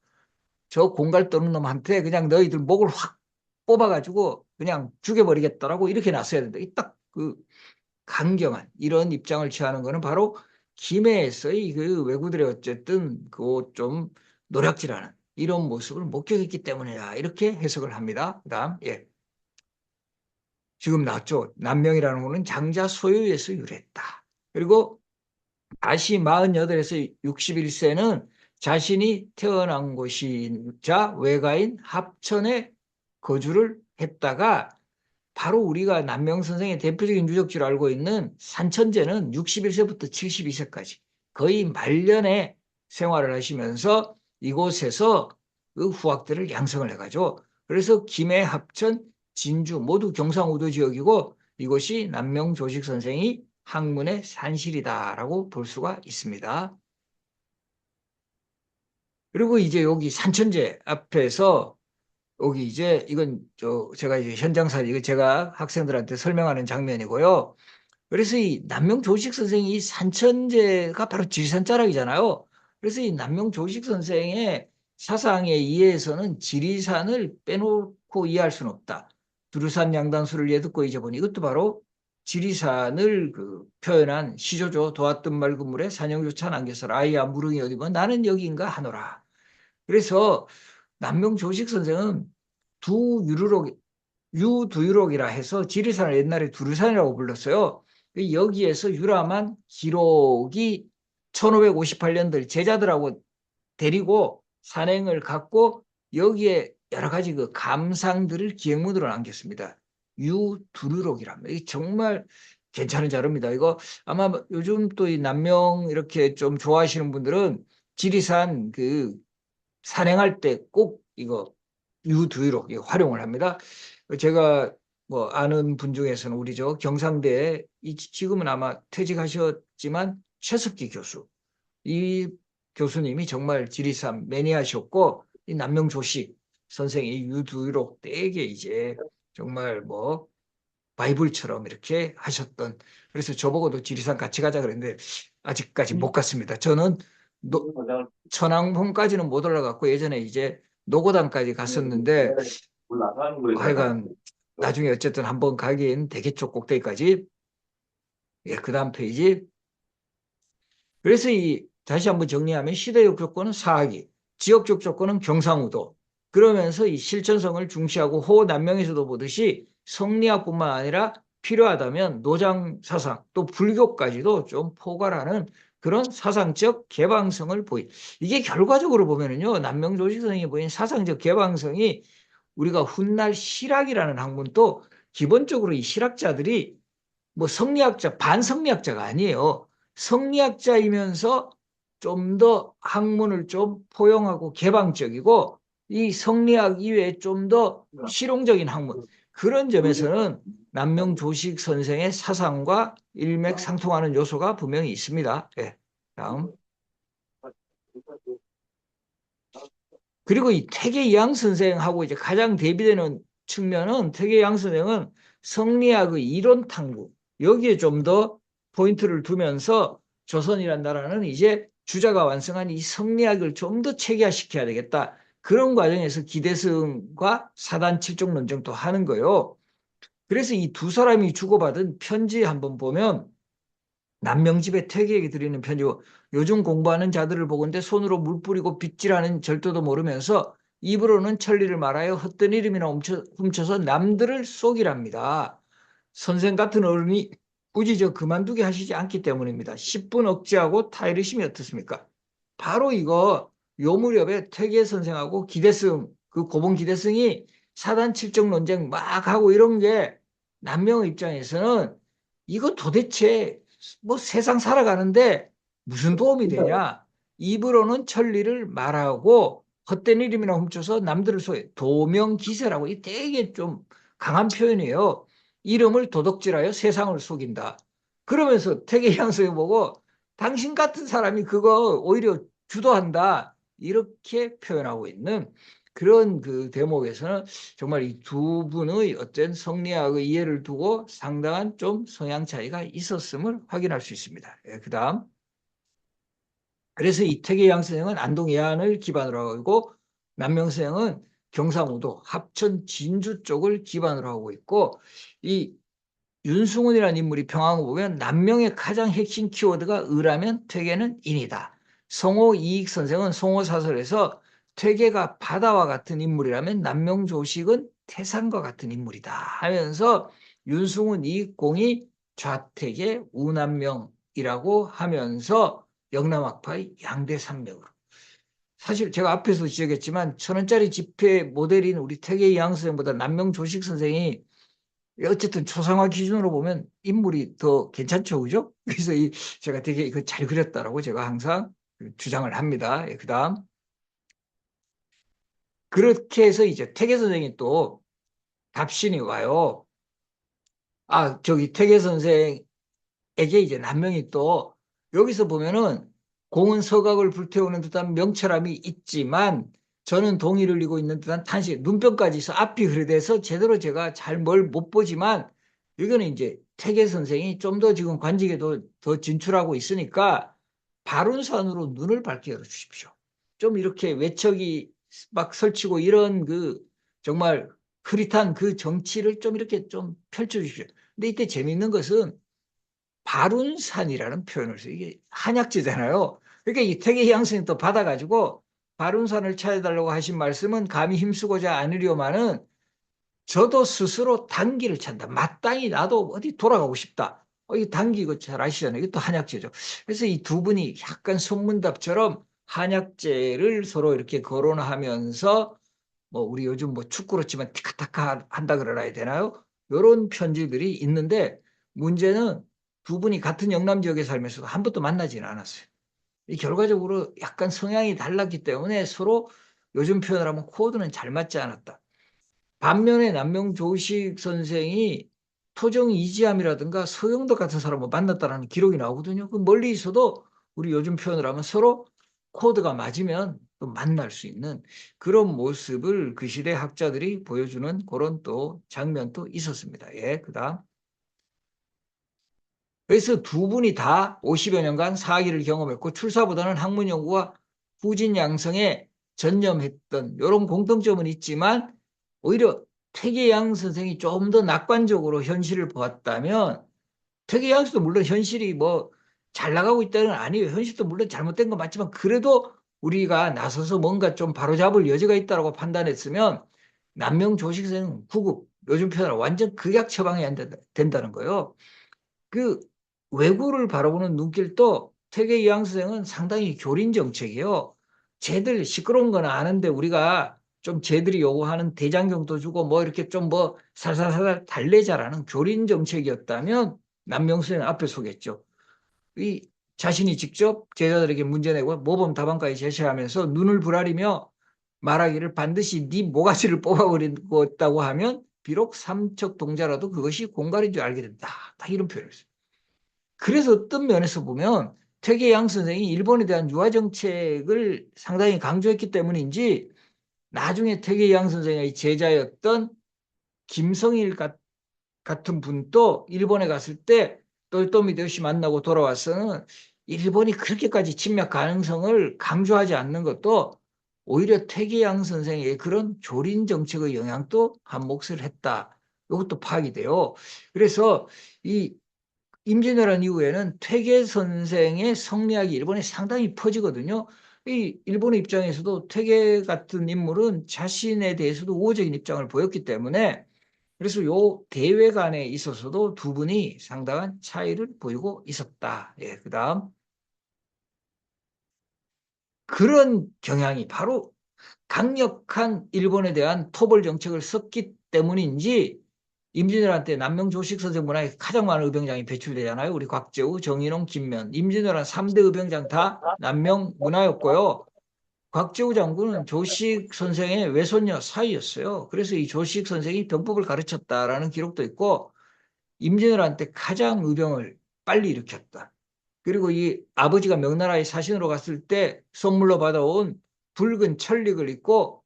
저 공갈 떠는 놈한테 그냥 너희들 목을 확 뽑아가지고 그냥 죽여버리겠다라고 이렇게 나서야 된다. 딱그 강경한 이런 입장을 취하는 것은 바로 김해에서의 그 왜구들의 어쨌든 그 좀 노략질하는 이런 모습을 목격했기 때문이다, 이렇게 해석을 합니다. 그다음, 예, 지금 나왔죠. 남명이라는 것은 장자 소유에서 유래했다. 그리고 다시 48에서 61세는 자신이 태어난 곳이자 외가인 합천에 거주를 했다가 바로 우리가 남명 선생의 대표적인 유적지로 알고 있는 산천제는 61세부터 72세까지 거의 말년에 생활을 하시면서 이곳에서 그 후학들을 양성을 해가지고, 그래서 김해, 합천, 진주 모두 경상우도 지역이고, 이곳이 남명 조식 선생이 학문의 산실이다라고 볼 수가 있습니다. 그리고 이제 여기 산천제 앞에서 여기 이제 이건 제가 이제 현장사진, 이거 제가 학생들한테 설명하는 장면이고요. 그래서 이 남명 조식 선생이 이 산천제가 바로 지리산 자락이잖아요. 그래서 이 남명 조식 선생의 사상에 의해서는 지리산을 빼놓고 이해할 수는 없다. 두루산 양단수를 예듣고 잊어보니, 이것도 바로 지리산을 표현한 시조죠. 도왔던 맑은 물에 산영조차 남겨서 아이야 무릉이 어디 뭐 나는 여기인가 하노라. 그래서 남명 조식 선생은 유두유록이라 해서 지리산을 옛날에 두루산이라고 불렀어요. 여기에서 유람한 기록이 1558년들 제자들하고 데리고 산행을 갖고 여기에 여러 가지 그 감상들을 기행문으로 남겼습니다. 유두유록이랍니다. 이게 정말 괜찮은 자료입니다. 이거 아마 요즘 또 이 남명 이렇게 좀 좋아하시는 분들은 지리산 산행할 때 꼭 이거 유두유록 활용을 합니다. 제가 뭐 아는 분 중에서는 우리 경상대에 지금은 아마 퇴직하셨지만 최석기 교수, 이 교수님이 정말 지리산 매니아셨고, 이 남명 조식 선생이 유두유록 되게 이제 정말 뭐 바이블처럼 이렇게 하셨던, 그래서 저보고도 지리산 같이 가자 그랬는데 아직까지 못 갔습니다. 저는 천왕봉까지는 못 올라갔고 예전에 이제 노고단까지 갔었는데, 하여간 나중에 어쨌든 한번 가긴 되겠죠, 꼭대기까지. 예, 그 다음 페이지. 그래서 다시 한번 정리하면 시대적 조건은 사학이, 지역적 조건은 경상우도. 그러면서 이 실천성을 중시하고 호남명에서도 보듯이 성리학뿐만 아니라 필요하다면 노장 사상 또 불교까지도 좀 포괄하는 그런 사상적 개방성을 이게 결과적으로 보면은요, 남명 조식 선생이 보인 사상적 개방성이 우리가 훗날 실학이라는 학문도 기본적으로 이 실학자들이 뭐 반성리학자가 아니에요. 성리학자이면서 좀 더 학문을 좀 포용하고 개방적이고 이 성리학 이외에 좀 더 실용적인 학문. 그런 점에서는 남명 조식 선생의 사상과 일맥상통하는 요소가 분명히 있습니다. 네, 다음. 그리고 이 태계양 선생하고 이제 가장 대비되는 측면은, 태계양 선생은 성리학의 이론 탐구, 여기에 좀 더 포인트를 두면서 조선이란 나라는 이제 주자가 완성한 이 성리학을 좀 더 체계화시켜야 되겠다. 그런 과정에서 기대승과 사단 칠종 논쟁도 하는 거예요. 그래서 이 두 사람이 주고받은 편지 한번 보면, 남명집에 퇴계에게 드리는 편지고, 요즘 공부하는 자들을 보건대 손으로 물 뿌리고 빗질하는 절도도 모르면서 입으로는 천리를 말하여 헛된 이름이나 훔쳐서 남들을 속이랍니다. 선생 같은 어른이 굳이 그만두게 하시지 않기 때문입니다. 10분 억제하고 타이르심이 어떻습니까? 바로 이거 요 무렵에 퇴계 선생하고 기대승, 고봉 기대승이 사단 칠정 논쟁 막 하고 이런 게 남명의 입장에서는 이거 도대체 뭐 세상 살아가는데 무슨 도움이 되냐? 입으로는 천리를 말하고 헛된 이름이나 훔쳐서 남들을 속여, 도명기세라고, 이 되게 좀 강한 표현이에요. 이름을 도둑질하여 세상을 속인다. 그러면서 태계양성이 보고 당신 같은 사람이 그거 오히려 주도한다, 이렇게 표현하고 있는 그런 대목에서는 정말 이 두 분의 어떤 성리학의 이해를 두고 상당한 좀 성향 차이가 있었음을 확인할 수 있습니다. 예, 그 다음. 그래서 이 태계양 선생은 안동 예안을 기반으로 하고, 남명 선생은 경상우도 합천 진주 쪽을 기반으로 하고 있고, 이 윤승훈이라는 인물이 평황을 보면 남명의 가장 핵심 키워드가 의라면 퇴계는 인이다. 성호 이익 선생은 성호 사설에서 퇴계가 바다와 같은 인물이라면 남명 조식은 태산과 같은 인물이다 하면서 윤승훈 이익공이 좌퇴계 우남명이라고 하면서 영남학파의 양대 산맥으로, 사실 제가 앞에서 지적했지만 1,000원짜리 지폐 모델인 우리 퇴계 이항 선생보다 남명 조식 선생이 어쨌든 초상화 기준으로 보면 인물이 더 괜찮죠, 그죠? 그래서 제가 되게 이거 잘 그렸다라고 제가 항상 주장을 합니다. 예, 그다음 그렇게 해서 이제 태계 선생이 또 답신이 와요. 저기 태계 선생에게 이제 남명이 또 여기서 보면은 공은 서각을 불태우는 듯한 명철함이 있지만 저는 동의를 이고 있는 듯한 탄식, 눈병까지 있어 앞이 흐릿해서 제대로 제가 잘 뭘 못 보지만 여기는 이제 태계 선생이 좀 더 지금 관직에도 더 진출하고 있으니까 발운산으로 눈을 밝게 열어주십시오. 좀 이렇게 외척이 막 설치고 이런 그 정말 흐릿한 그 정치를 좀 이렇게 좀 펼쳐주십시오. 근데 이때 재미있는 것은 발운산이라는 표현을 써요. 이게 한약재잖아요. 그러니까 이 태계 양성이 또 받아가지고 발운산을 찾아달라고 하신 말씀은 감히 힘쓰고자 않으려마는 저도 스스로 단기를 찬다. 마땅히 나도 어디 돌아가고 싶다. 이 단기 이거 잘 아시잖아요. 이것도 한약재죠. 그래서 이 두 분이 약간 소문답처럼 한약재를 서로 이렇게 거론하면서 뭐 우리 요즘 뭐 축구로 치면 티카타카 한다 그러나야 되나요? 이런 편지들이 있는데 문제는 두 분이 같은 영남 지역에 살면서도 한 번도 만나지는 않았어요. 이 결과적으로 약간 성향이 달랐기 때문에 서로 요즘 표현을 하면 코드는 잘 맞지 않았다. 반면에 남명조식 선생이 토정 이지함이라든가 서영덕 같은 사람을 만났다는 기록이 나오거든요. 그 멀리 있어도 우리 요즘 표현을 하면 서로 코드가 맞으면 또 만날 수 있는 그런 모습을 그 시대 학자들이 보여주는 그런 또 장면도 있었습니다. 예, 그다음. 그래서 두 분이 다 50여 년간 사기를 경험했고 출사보다는 학문 연구와 후진 양성에 전념했던 이런 공통점은 있지만 오히려 퇴계양 선생이 좀 더 낙관적으로 현실을 보았다면 퇴계양 선생도 물론 현실이 뭐 잘 나가고 있다는 건 아니에요. 현실도 물론 잘못된 건 맞지만 그래도 우리가 나서서 뭔가 좀 바로잡을 여지가 있다고 판단했으면 남명 조식 선생은 구급, 요즘 표현으로 완전 극약 처방해야 된다는 거예요. 그 외구를 바라보는 눈길도 퇴계 이황 선생은 상당히 교린 정책이에요. 쟤들 시끄러운 건 아는데 우리가 좀 쟤들이 요구하는 대장경도 주고 뭐 이렇게 좀 뭐 살살살 달래자라는 교린 정책이었다면 남명수는 앞에 서겠죠. 이 자신이 직접 제자들에게 문제 내고 모범 답안까지 제시하면서 눈을 부라리며 말하기를 반드시 네 모가지를 뽑아버리겠다고 하면 비록 삼척 동자라도 그것이 공갈인 줄 알게 된다. 다 이런 표현을 했어요. 그래서 어떤 면에서 보면 퇴계양 선생이 일본에 대한 유화 정책을 상당히 강조했기 때문인지 나중에 퇴계양 선생의 제자였던 김성일 같은 분도 일본에 갔을 때 또요토미 히데요시 만나고 돌아와서는 일본이 그렇게까지 침략 가능성을 강조하지 않는 것도 오히려 퇴계양 선생의 그런 조린 정책의 영향도 한 몫을 했다. 이것도 파악이 돼요. 그래서 이 임진왜란 이후에는 퇴계 선생의 성리학이 일본에 상당히 퍼지거든요. 이 일본의 입장에서도 퇴계 같은 인물은 자신에 대해서도 우호적인 입장을 보였기 때문에 그래서 요 대회 간에 있어서도 두 분이 상당한 차이를 보이고 있었다. 예, 그다음 그런 경향이 바로 강력한 일본에 대한 토벌 정책을 썼기 때문인지 임진왜란 남명조식 선생 문화에 가장 많은 의병장이 배출되잖아요. 우리 곽재우, 정인홍, 김면. 임진왜란 3대 의병장 다 남명 문화였고요. 곽재우 장군은 조식 선생의 외손녀 사이였어요. 그래서 이 조식 선생이 병법을 가르쳤다라는 기록도 있고 임진왜란 때 가장 의병을 빨리 일으켰다. 그리고 이 아버지가 명나라에 사신으로 갔을 때 선물로 받아온 붉은 천릭을 입고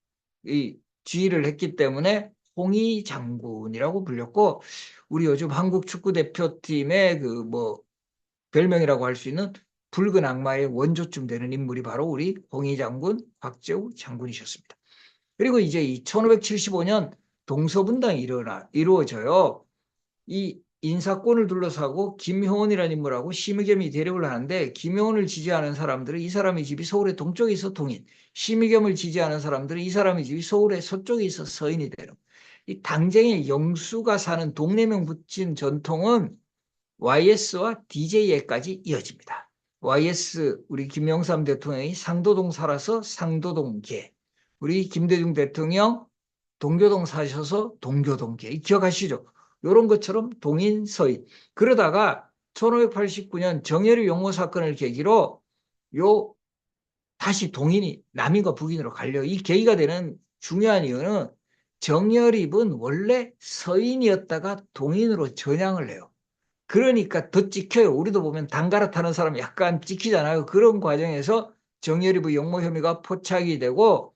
이 지휘를 했기 때문에 홍위 장군이라고 불렸고 우리 요즘 한국 축구 대표팀의 그 뭐 별명이라고 할 수 있는 붉은 악마의 원조쯤 되는 인물이 바로 우리 홍위 장군 곽재우 장군이셨습니다. 그리고 이제 이 1575년 동서분당이 이루어져요. 이 인사권을 둘러싸고 김효원이라는 인물하고 심의겸이 대립을 하는데 김효원을 지지하는 사람들은 이 사람의 집이 서울의 동쪽에 있어 동인, 심의겸을 지지하는 사람들은 이 사람의 집이 서울의 서쪽에 있어 서인이 되는 이 당쟁의 영수가 사는 동네명 붙인 전통은 YS와 DJ에까지 이어집니다. YS 우리 김영삼 대통령이 상도동 살아서 상도동계, 우리 김대중 대통령 동교동 사셔서 동교동계 기억하시죠? 이런 것처럼 동인, 서인. 그러다가 1589년 정여립 용모 사건을 계기로 요 다시 동인이 남인과 북인으로 갈려. 이 계기가 되는 중요한 이유는 정여립은 원래 서인이었다가 동인으로 전향을 해요. 그러니까 더 찍혀요. 우리도 보면 당 갈아타는 사람 약간 찍히잖아요. 그런 과정에서 정여립의 용모 혐의가 포착이 되고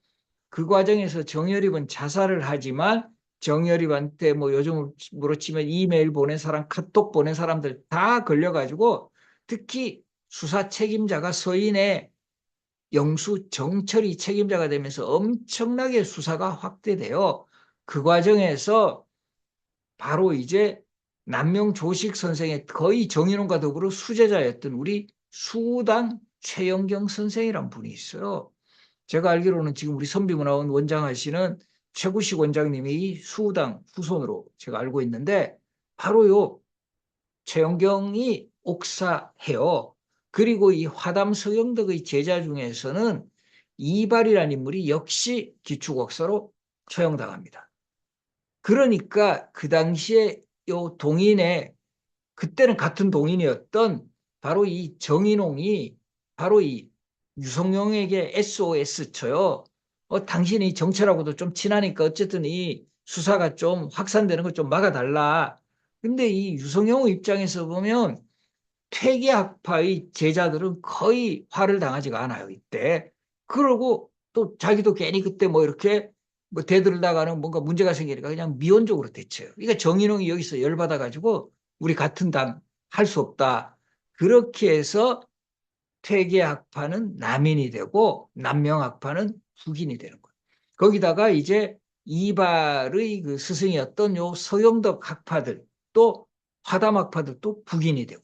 그 과정에서 정여립은 자살을 하지만 정여립한테 뭐 요즘으로 치면 이메일 보낸 사람, 카톡 보낸 사람들 다 걸려가지고 특히 수사 책임자가 서인의 영수 정철이 책임자가 되면서 엄청나게 수사가 확대돼요. 그 과정에서 바로 이제 남명조식 선생의 거의 정인원과 더불어 수제자였던 우리 수당 최영경 선생이란 분이 있어요. 제가 알기로는 지금 우리 선비문화원 원장하시는 최구식 원장님이 이 수당 후손으로 제가 알고 있는데 바로 요 최영경이 옥사해요. 그리고 이 화담 서경덕의 제자 중에서는 이발이라는 인물이 역시 기축옥사로 처형당합니다. 그러니까 그 당시에 요 동인의 그때는 같은 동인이었던 바로 이 정인홍이 바로 이 유성룡에게 SOS 쳐요. 당신이 정철하고도 좀 친하니까 어쨌든 이 수사가 좀 확산되는 걸 좀 막아달라. 근데 이 유성룡 입장에서 보면 퇴계학파의 제자들은 거의 화를 당하지가 않아요, 이때. 그러고 또 자기도 괜히 그때 뭐 이렇게 뭐 대들다가는 뭔가 문제가 생기니까 그냥 미온적으로 대처해요. 그러니까 정인홍이 여기서 열받아가지고 우리 같은 당 할 수 없다. 그렇게 해서 퇴계학파는 남인이 되고 남명학파는 북인이 되는 거예요. 거기다가 이제 이발의 그 스승이었던 요 서영덕 학파들 또 화담학파들도 북인이 되고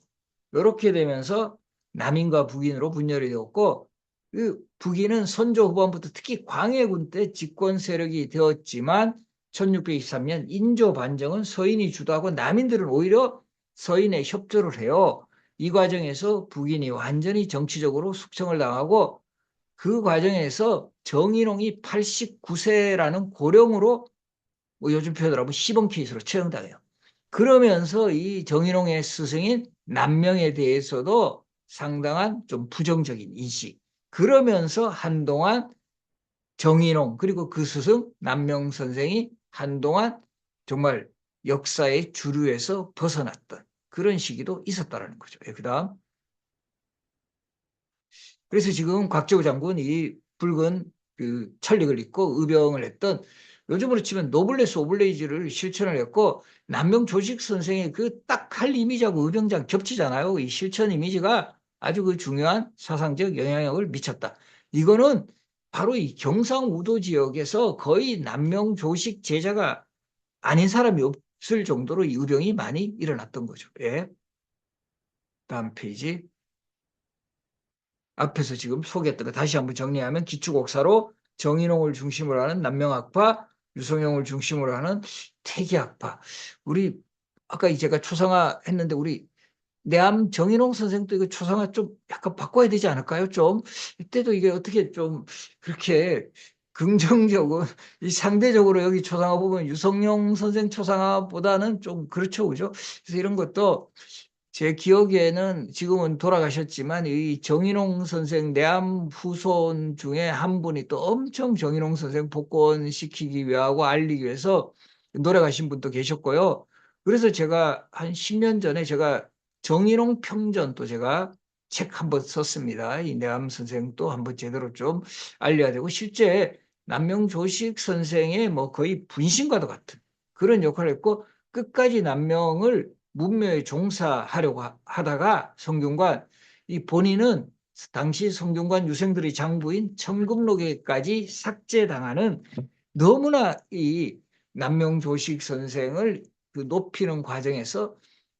이렇게 되면서 남인과 북인으로 분열이 되었고 그 북인은 선조 후반부터 특히 광해군 때 집권 세력이 되었지만 1623년 인조 반정은 서인이 주도하고 남인들은 오히려 서인에 협조를 해요. 이 과정에서 북인이 완전히 정치적으로 숙청을 당하고 그 과정에서 정인홍이 89세라는 고령으로 뭐 요즘 표현으로 하면 시범 케이스로 처형당해요. 그러면서 이 정인홍의 스승인 남명에 대해서도 상당한 좀 부정적인 인식. 그러면서 한동안 정인홍 그리고 그 스승 남명 선생이 한동안 정말 역사의 주류에서 벗어났던 그런 시기도 있었다라는 거죠. 그다음 그래서 지금 곽재우 장군 이 붉은 그 철릭을 입고 의병을 했던 요즘으로 치면 노블레스 오블레이즈를 실천을 했고 남명 조식 선생의 그 딱 할 이미지하고 의병장 겹치잖아요. 이 실천 이미지가 아주 그 중요한 사상적 영향력을 미쳤다. 이거는 바로 이 경상우도 지역에서 거의 남명 조식 제자가 아닌 사람이 없을 정도로 이 의병이 많이 일어났던 거죠. 예. 다음 페이지. 앞에서 지금 소개했던 거 다시 한번 정리하면 기축옥사로 정인홍을 중심으로 하는 남명학파, 유성룡을 중심으로 하는 태계학파. 우리 아까 제가 초상화 했는데 우리 내암 정인홍 선생도 이거 초상화 좀 약간 바꿔야 되지 않을까요? 좀 이때도 이게 어떻게 좀 그렇게 긍정적으로 이 상대적으로 여기 초상화 보면 유성룡 선생 초상화보다는 좀 그렇죠, 그죠? 그래서 이런 것도 제 기억에는 지금은 돌아가셨지만 이 정인홍 선생 내암 후손 중에 한 분이 또 엄청 정인홍 선생 복권시키기 위하고 알리기 위해서 노력하신 분도 계셨고요. 그래서 제가 한 10년 전에 제가 정인홍 평전 또 제가 책 한 번 썼습니다. 이 내암 선생도 한번 제대로 좀 알려야 되고 실제 남명조식 선생의 뭐 거의 분신과도 같은 그런 역할을 했고 끝까지 남명을 문묘에 종사하려고 하다가 성균관 이 본인은 당시 성균관 유생들의 장부인 청금록에까지 삭제당하는 너무나 이 남명조식 선생을 그 높이는 과정에서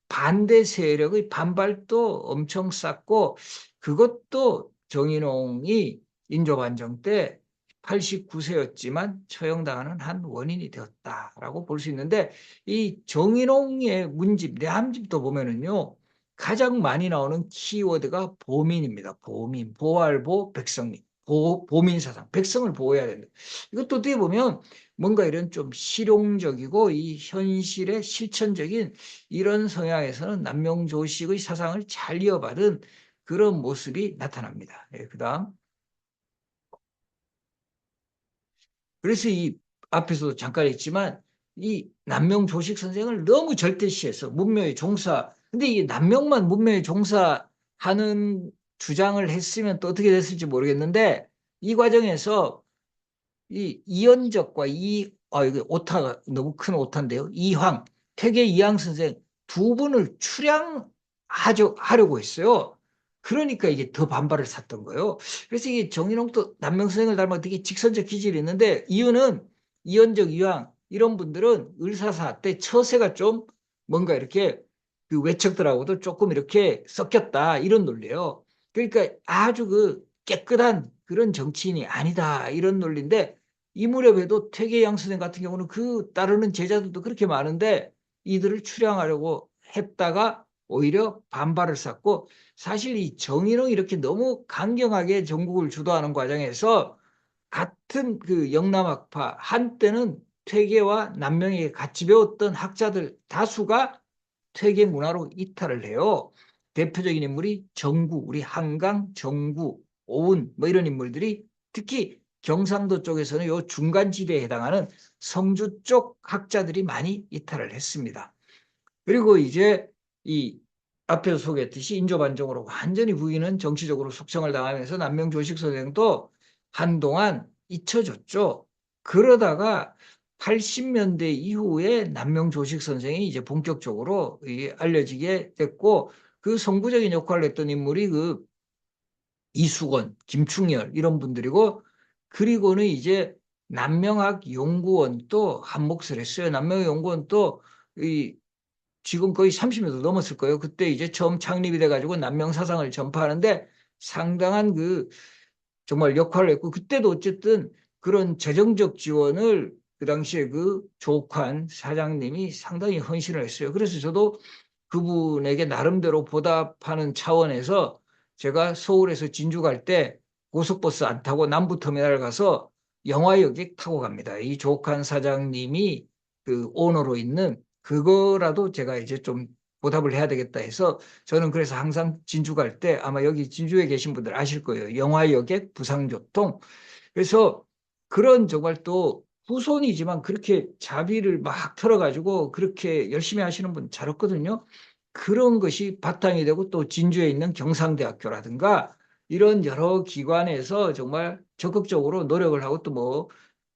반대 세력의 반발도 엄청 쌌고 그것도 정인홍이 인조반정 때 89세였지만 처형당하는 한 원인이 되었다라고 볼 수 있는데 이 정인홍의 문집, 내함집도 보면은요 가장 많이 나오는 키워드가 보민입니다. 보민, 보활보, 백성민, 보민사상, 백성을 보호해야 된다. 이것도 어떻게 보면 뭔가 이런 좀 실용적이고 이 현실의 실천적인 이런 성향에서는 남명조식의 사상을 잘 이어받은 그런 모습이 나타납니다. 예, 그다음. 그래서 이 앞에서도 잠깐 했지만 이 남명조식 선생을 너무 절대시해서 문명의 종사, 근데 이게 남명만 문명의 종사하는 주장을 했으면 또 어떻게 됐을지 모르겠는데 이 과정에서 이 이연적과 이거 오타가 너무 큰 오타인데요. 이황, 퇴계 이황 선생 두 분을 하려고 했어요. 그러니까 이게 더 반발을 샀던 거예요. 그래서 이게 정인홍도 남명 선생을 닮아 되게 직선적 기질이 있는데 이유는 이연적, 이황 이런 분들은 을사사 때 처세가 좀 뭔가 이렇게 그 외척들하고도 조금 이렇게 섞였다 이런 논리예요. 그러니까 아주 그 깨끗한 그런 정치인이 아니다 이런 논리인데 이 무렵에도 퇴계양 선생 같은 경우는 그 따르는 제자들도 그렇게 많은데 이들을 출양하려고 했다가 오히려 반발을 샀고 사실 이 정인홍이 이렇게 너무 강경하게 전국을 주도하는 과정에서 같은 그 영남학파 한때는 퇴계와 남명에게 같이 배웠던 학자들 다수가 퇴계 문화로 이탈을 해요. 대표적인 인물이 정구, 우리 한강, 정구, 오은 뭐 이런 인물들이 특히 경상도 쪽에서는 요 중간 지대에 해당하는 성주 쪽 학자들이 많이 이탈을 했습니다. 그리고 이제 이 앞에서 소개했듯이 인조반정으로 완전히 부인은 정치적으로 숙청을 당하면서 남명조식 선생도 한동안 잊혀졌죠. 그러다가 80년대 이후에 남명조식 선생이 이제 본격적으로 알려지게 됐고 그 선구적인 역할을 했던 인물이 그 이수건, 김충렬 이런 분들이고 그리고는 이제 남명학연구원도 한 몫을 했어요. 남명연구원도 이 지금 거의 30년도 넘었을 거예요. 그때 이제 처음 창립이 돼가지고 남명 사상을 전파하는데 상당한 그 정말 역할을 했고 그때도 어쨌든 그런 재정적 지원을 그 당시에 그 조옥환 사장님이 상당히 헌신을 했어요. 그래서 저도 그분에게 나름대로 보답하는 차원에서 제가 서울에서 진주 갈 때 고속버스 안 타고 남부터미널 가서 영화여객 타고 갑니다. 이 조옥환 사장님이 그 오너로 있는 그거라도 제가 이제 좀 보답을 해야 되겠다 해서 저는 그래서 항상 진주 갈 때 아마 여기 진주에 계신 분들 아실 거예요. 영화여객, 부상교통. 그래서 그런 정말 또 후손이지만 그렇게 자비를 막 털어가지고 그렇게 열심히 하시는 분 잘 없거든요. 그런 것이 바탕이 되고 또 진주에 있는 경상대학교라든가 이런 여러 기관에서 정말 적극적으로 노력을 하고 또 뭐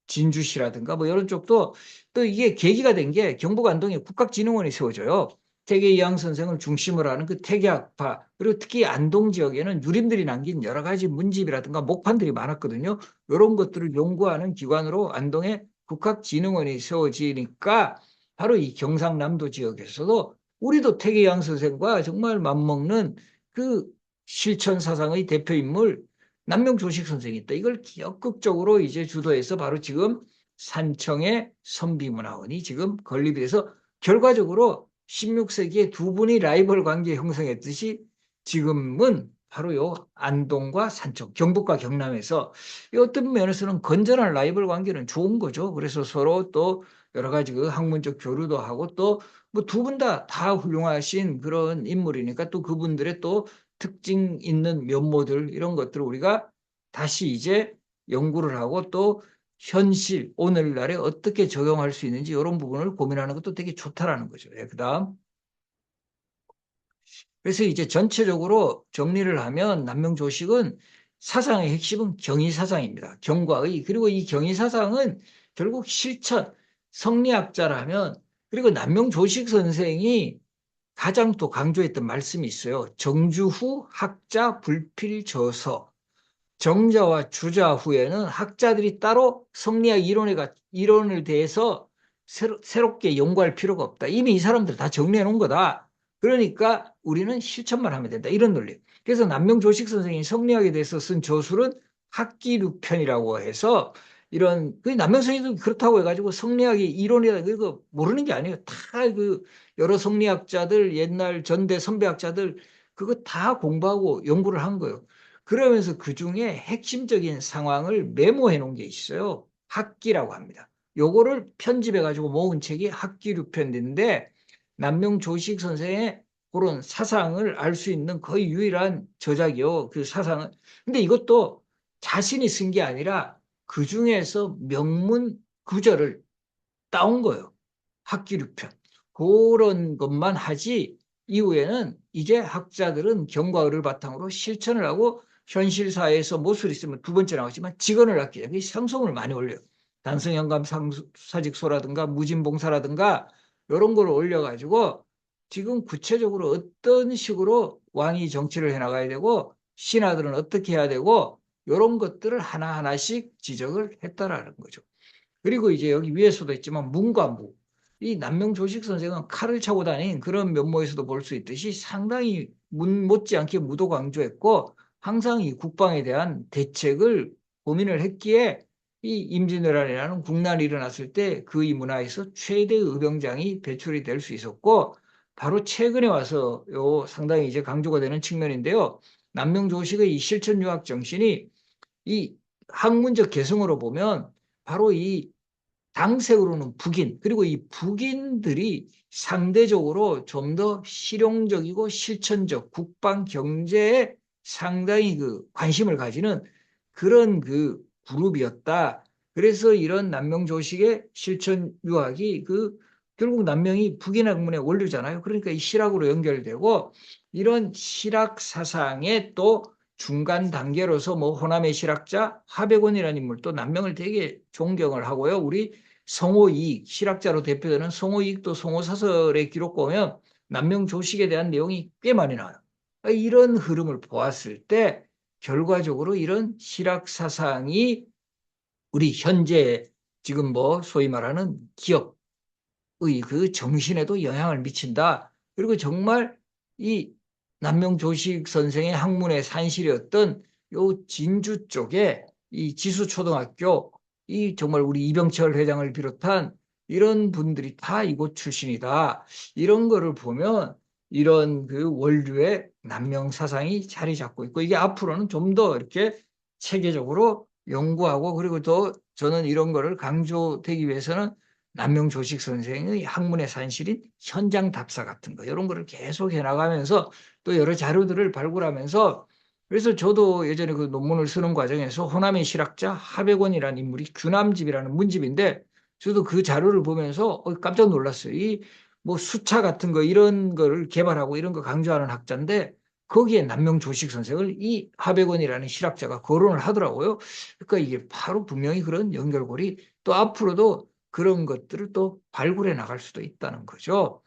진주시라든가 뭐 이런 쪽도 또 이게 계기가 된 게 경북 안동에 국학진흥원이 세워져요. 태계 이황 선생을 중심으로 하는 그 태계학파 그리고 특히 안동 지역에는 유림들이 남긴 여러 가지 문집이라든가 목판들이 많았거든요. 이런 것들을 연구하는 기관으로 안동에 국학진흥원이 세워지니까 바로 이 경상남도 지역에서도 우리도 태계 이황 선생과 정말 맞먹는 그 실천 사상의 대표 인물 남명조식 선생이 있다. 이걸 적극적으로 이제 주도해서 바로 지금 산청의 선비문화원이 지금 건립이 돼서 결과적으로 16세기에 두 분이 라이벌 관계 형성했듯이 지금은 바로 요 안동과 산청, 경북과 경남에서 어떤 면에서는 건전한 라이벌 관계는 좋은 거죠. 그래서 서로 또 여러 가지 그 학문적 교류도 하고 또 뭐 두 분 다 훌륭하신 그런 인물이니까 또 그분들의 또 특징 있는 면모들 이런 것들을 우리가 다시 이제 연구를 하고 또 현실 오늘날에 어떻게 적용할 수 있는지 이런 부분을 고민하는 것도 되게 좋다라는 거죠. 예, 그다음 그래서 이제 전체적으로 정리를 하면 남명조식은 사상의 핵심은 경의사상입니다. 경과의 그리고 이 경의사상은 결국 실천 성리학자라면 그리고 남명조식 선생이 가장 또 강조했던 말씀이 있어요. 정주후 학자 불필저서. 정자와 주자 후에는 학자들이 따로 성리학 이론을 대해서 새롭게 연구할 필요가 없다. 이미 이 사람들 다 정리해 놓은 거다. 그러니까 우리는 실천만 하면 된다. 이런 논리. 그래서 남명조식 선생이 성리학에 대해서 쓴 저술은 학기류편이라고 해서 이런 그 남명 선생님도 그렇다고 해가지고 성리학이 이론이다 이거 모르는 게 아니에요. 다 그 여러 성리학자들 옛날 전대 선배학자들 그거 다 공부하고 연구를 한 거예요. 그러면서 그중에 핵심적인 상황을 메모해 놓은 게 있어요. 학기라고 합니다. 요거를 편집해 가지고 모은 책이 학기류편인데 남명조식 선생의 그런 사상을 알 수 있는 거의 유일한 저작이요. 그 사상은. 근데 이것도 자신이 쓴 게 아니라 그 중에서 명문 구절을 따온 거예요. 학기류편. 그런 것만 하지 이후에는 이제 학자들은 경과를 바탕으로 실천을 하고 현실 사회에서 모술이 있으면 두 번째 나왔지만 직언을 낳기 위해 상송을 많이 올려요. 단성현감 사직소라든가 무진봉사라든가 이런 걸 올려가지고 지금 구체적으로 어떤 식으로 왕이 정치를 해나가야 되고 신하들은 어떻게 해야 되고 이런 것들을 하나하나씩 지적을 했다라는 거죠. 그리고 이제 여기 위에서도 있지만 문과 무. 이 남명조식 선생은 칼을 차고 다닌 그런 면모에서도 볼 수 있듯이 상당히 문 못지않게 무도 강조했고 항상 이 국방에 대한 대책을 고민을 했기에 이 임진왜란이라는 국난이 일어났을 때 그 이 문화에서 최대 의병장이 배출이 될 수 있었고 바로 최근에 와서 요 상당히 이제 강조가 되는 측면인데요. 남명조식의 이 실천유학 정신이 이 학문적 개성으로 보면 바로 이 당색으로는 북인, 그리고 이 북인들이 상대적으로 좀 더 실용적이고 실천적 국방 경제에 상당히 그 관심을 가지는 그런 그 그룹이었다. 그래서 이런 남명조식의 실천 유학이 그 결국 남명이 북인 학문의 원류잖아요. 그러니까 이 실학으로 연결되고 이런 실학 사상의 또 중간 단계로서 뭐 호남의 실학자 하백원이라는 인물도 남명을 되게 존경을 하고요. 우리 성호이익, 실학자로 대표되는 성호이익도 성호사설의 기록 보면 남명조식에 대한 내용이 꽤 많이 나와요. 이런 흐름을 보았을 때 결과적으로 이런 실학 사상이 우리 현재 지금 뭐 소위 말하는 기업의 그 정신에도 영향을 미친다. 그리고 정말 이 남명조식 선생의 학문의 산실이었던 요 진주 쪽에 이 지수초등학교 이 정말 우리 이병철 회장을 비롯한 이런 분들이 다 이곳 출신이다. 이런 거를 보면 이런 그 원류의 남명 사상이 자리 잡고 있고 이게 앞으로는 좀 더 이렇게 체계적으로 연구하고 그리고 또 저는 이런 거를 강조되기 위해서는 남명조식 선생의 학문의 산실인 현장 답사 같은 거 이런 거를 계속 해나가면서 또 여러 자료들을 발굴하면서 그래서 저도 예전에 그 논문을 쓰는 과정에서 호남의 실학자 하백원이라는 인물이 규남집이라는 문집인데 저도 그 자료를 보면서 깜짝 놀랐어요. 이 뭐 수차 같은 거 이런 거를 개발하고 이런 거 강조하는 학자인데 거기에 남명조식 선생을 이 하백원이라는 실학자가 거론을 하더라고요. 그러니까 이게 바로 분명히 그런 연결고리 또 앞으로도 그런 것들을 또 발굴해 나갈 수도 있다는 거죠.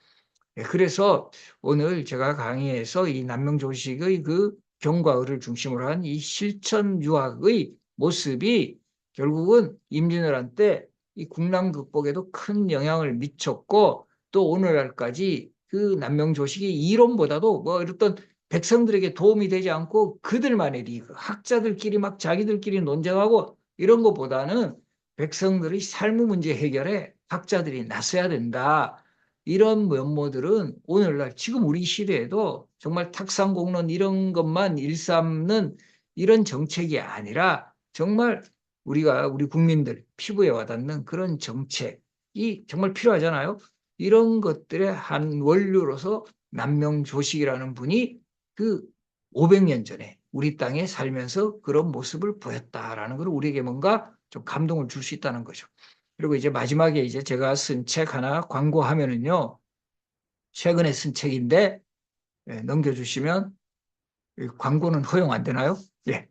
예, 그래서 오늘 제가 강의에서 이 남명조식의 그 경과의를 중심으로 한 이 실천 유학의 모습이 결국은 임진왜란 때 이 국난 극복에도 큰 영향을 미쳤고 또 오늘날까지 그 남명조식이 이론보다도 뭐 이랬던 백성들에게 도움이 되지 않고 그들만의 리그, 학자들끼리 막 자기들끼리 논쟁하고 이런 것보다는 백성들의 삶의 문제 해결에 학자들이 나서야 된다. 이런 면모들은 오늘날 지금 우리 시대에도 정말 탁상공론 이런 것만 일삼는 이런 정책이 아니라 정말 우리가 우리 국민들 피부에 와닿는 그런 정책이 정말 필요하잖아요. 이런 것들의 한 원류로서 남명조식이라는 분이 그 500년 전에 우리 땅에 살면서 그런 모습을 보였다라는 걸 우리에게 뭔가 좀 감동을 줄 수 있다는 거죠. 그리고 이제 마지막에 이제 제가 쓴 책 하나 광고하면은요. 최근에 쓴 책인데 넘겨주시면 광고는 허용 안 되나요? 예.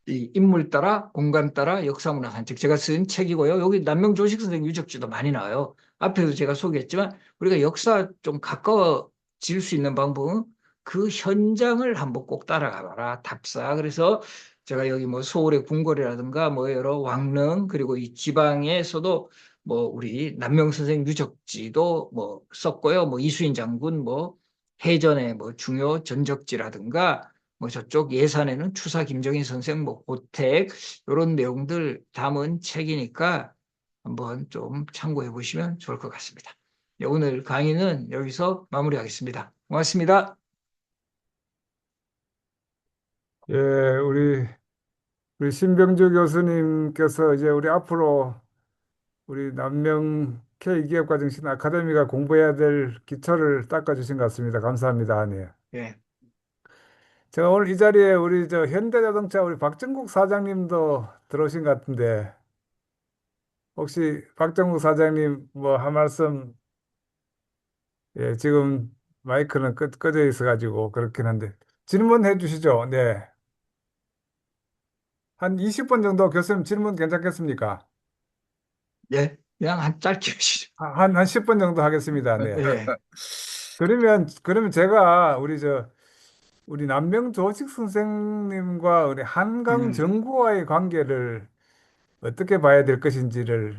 이 인물 따라 공간 따라 역사문화 산책 제가 쓴 책이고요. 여기 남명조식 선생 유적지도 많이 나와요. 앞에도 제가 소개했지만 우리가 역사 좀 가까워질 수 있는 방법은 그 현장을 한번 꼭 따라가 봐라. 답사. 그래서 제가 여기 뭐 서울의 궁궐이라든가 뭐 여러 왕릉 그리고 이 지방에서도 뭐 우리 남명 선생 유적지도 뭐 썼고요. 뭐 이수인 장군 뭐 해전의 뭐 중요 전적지라든가 뭐 저쪽 예산에는 추사 김정인 선생 뭐 고택 이런 내용들 담은 책이니까 한번 좀 참고해 보시면 좋을 것 같습니다. 네, 오늘 강의는 여기서 마무리하겠습니다. 고맙습니다. 예, 우리 신병주 교수님께서 이제 우리 앞으로 우리 남명 K기업가정신 아카데미가 공부해야 될 기초를 닦아주신 것 같습니다. 감사합니다. 네. 예. 제가 오늘 이 자리에 우리 저 현대자동차 우리 박정국 사장님도 들어오신 것 같은데 혹시 박정국 사장님 뭐 한 말씀 예, 지금 마이크는 꺼져 있어가지고 그렇긴 한데 질문해 주시죠. 네. 한 20분 정도 교수님 질문 괜찮겠습니까? 예. 그냥 한 짧게 하시죠. 한 10분 정도 하겠습니다. 네. 예. 그러면 제가 우리 남명 조직 선생님과 우리 한강 음. 정구와의 관계를 어떻게 봐야 될 것인지를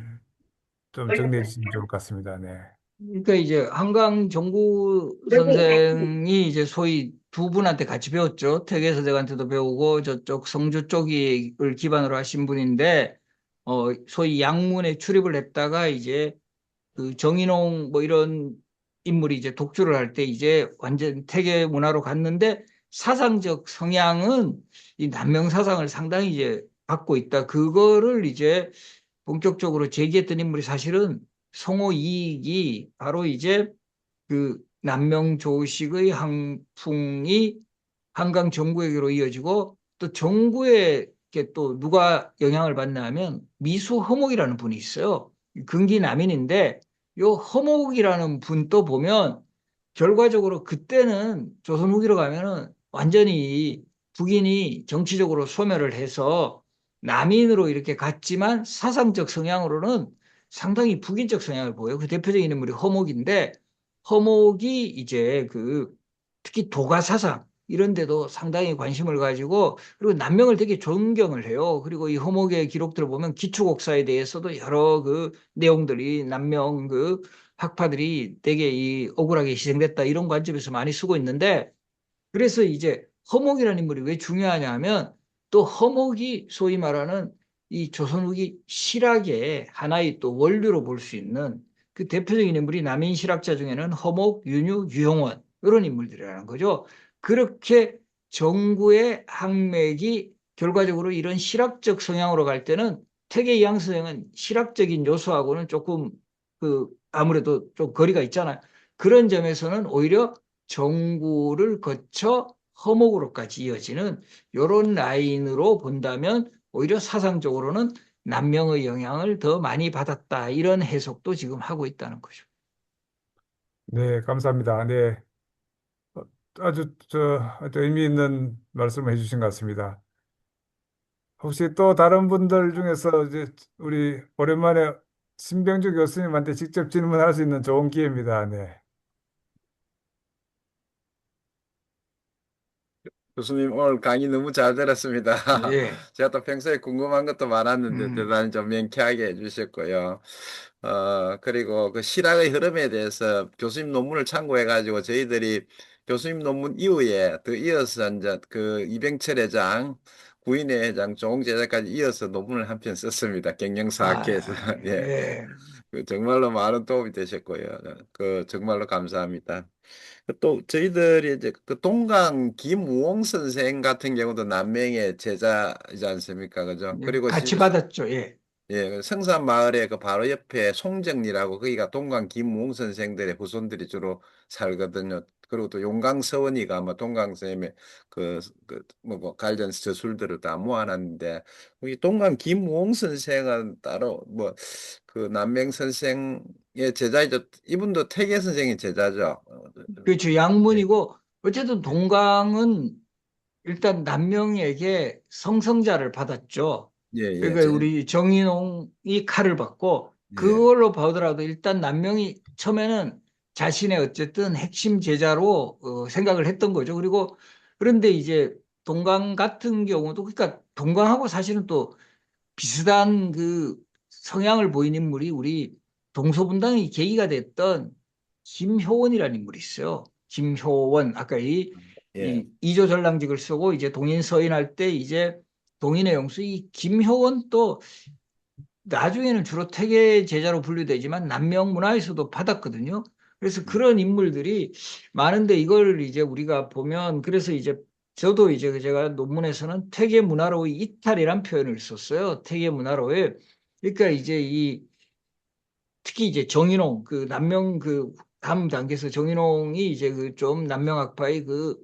좀 정리해 주시면 좋을 것 같습니다. 네. 그러니까 이제 한강 정구 선생이 이제 소위 두 분한테 같이 배웠죠. 태계 서적한테도 배우고 저쪽 성주 쪽을 기반으로 하신 분인데, 소위 양문에 출입을 했다가 이제 그 정인홍 뭐 이런 인물이 이제 독주를 할 때 이제 완전 태계 문화로 갔는데 사상적 성향은 이 남명 사상을 상당히 이제 갖고 있다. 그거를 이제 본격적으로 제기했던 인물이 사실은 성호 이익이 바로 이제 그 남명 조식의 항풍이 한강 정구에게로 이어지고 또 정구에 이렇게 또 누가 영향을 받나 하면 미수 허목이라는 분이 있어요. 근기 남인인데 요 허목이라는 분도 보면 결과적으로 그때는 조선 후기로 가면은 완전히 북인이 정치적으로 소멸을 해서 남인으로 이렇게 갔지만 사상적 성향으로는 상당히 북인적 성향을 보여요. 그 대표적인 인물이 허목인데 허목이 이제 그 특히 도가 사상 이런 데도 상당히 관심을 가지고 그리고 남명을 되게 존경을 해요. 그리고 이 허목의 기록들을 보면 기초곡사에 대해서도 여러 그 내용들이 남명 그 학파들이 되게 이 억울하게 희생됐다 이런 관점에서 많이 쓰고 있는데 그래서 이제 허목이라는 인물이 왜 중요하냐 하면 또 허목이 소위 말하는 이 조선 후기 실학의 하나의 또 원류로 볼 수 있는 그 대표적인 인물이 남인 실학자 중에는 허목, 윤유, 유형원 이런 인물들이라는 거죠. 그렇게 정구의 항맥이 결과적으로 이런 실학적 성향으로 갈 때는 태계 이항 선생은 실학적인 요소하고는 조금 그 아무래도 좀 거리가 있잖아요. 그런 점에서는 오히려 정구를 거쳐 허목으로까지 이어지는 이런 라인으로 본다면 오히려 사상적으로는 남명의 영향을 더 많이 받았다 이런 해석도 지금 하고 있다는 거죠. 네, 감사합니다. 네. 어, 아주 아주 의미 있는 말씀을 해주신 것 같습니다. 혹시 또 다른 분들 중에서 이제 우리 오랜만에 신병주 교수님한테 직접 질문할 수 있는 좋은 기회입니다. 네. 교수님 오늘 강의 너무 잘 들었습니다. 예. 제가 또 평소에 궁금한 것도 많았는데 음. 대단히 좀 명쾌하게 해주셨고요. 그리고 그 실학의 흐름에 대해서 교수님 논문을 참고해가지고 저희들이 교수님 논문 이후에 더 이어서 이제 그 이병철 회장, 구인회 회장, 조홍재 회장까지 이어서 논문을 한 편 썼습니다. 경영사학회에서. 아, 예. 예. 그 정말로 많은 도움이 되셨고요. 그 정말로 감사합니다. 또 저희들이 이제 그 동강 김우홍 선생 같은 경우도 남명의 제자이지 않습니까? 그죠? 예. 그리고 같이 받았죠. 예. 예, 그 성산 마을에 그 바로 옆에 송정리라고 거기가 동강 김우홍 선생들의 후손들이 주로 살거든요. 그리고 또 용강 서원이가 아마 동강 선생님의 뭐 관련 저술들을 다 모아놨는데 이 동강 김우홍 선생은 따로 뭐 그 남명 선생의 제자이죠. 이분도 태계 선생의 제자죠. 그렇죠. 예, 양문이고 어쨌든 예, 동강은 일단 남명에게 성성자를 받았죠. 예, 예, 그러니까 우리 정인홍이 칼을 받고 예, 그걸로 보더라도 일단 남명이 처음에는 자신의 어쨌든 핵심 제자로 생각을 했던 거죠. 그리고 그런데 이제 동강 같은 경우도 그러니까 동강하고 사실은 또 비슷한 그 성향을 보인 인물이 우리 동서분당이 계기가 됐던 김효원이라는 인물이 있어요. 김효원 아까 예, 이 이조 전랑직을 쓰고 이제 동인 서인할 때 이제 동인의 영수 이 김효원 또 나중에는 주로 태계 제자로 분류되지만 남명 문화에서도 받았거든요. 그래서 그런 인물들이 많은데 이걸 이제 우리가 보면 그래서 이제 저도 이제 제가 논문에서는 태계 문화로의 이탈이란 표현을 썼어요. 태계 문화로의 그러니까 이제 이 특히 이제 정인홍 그 남명 그 다음 단계에서 정인홍이 이제 그 좀 남명학파의 그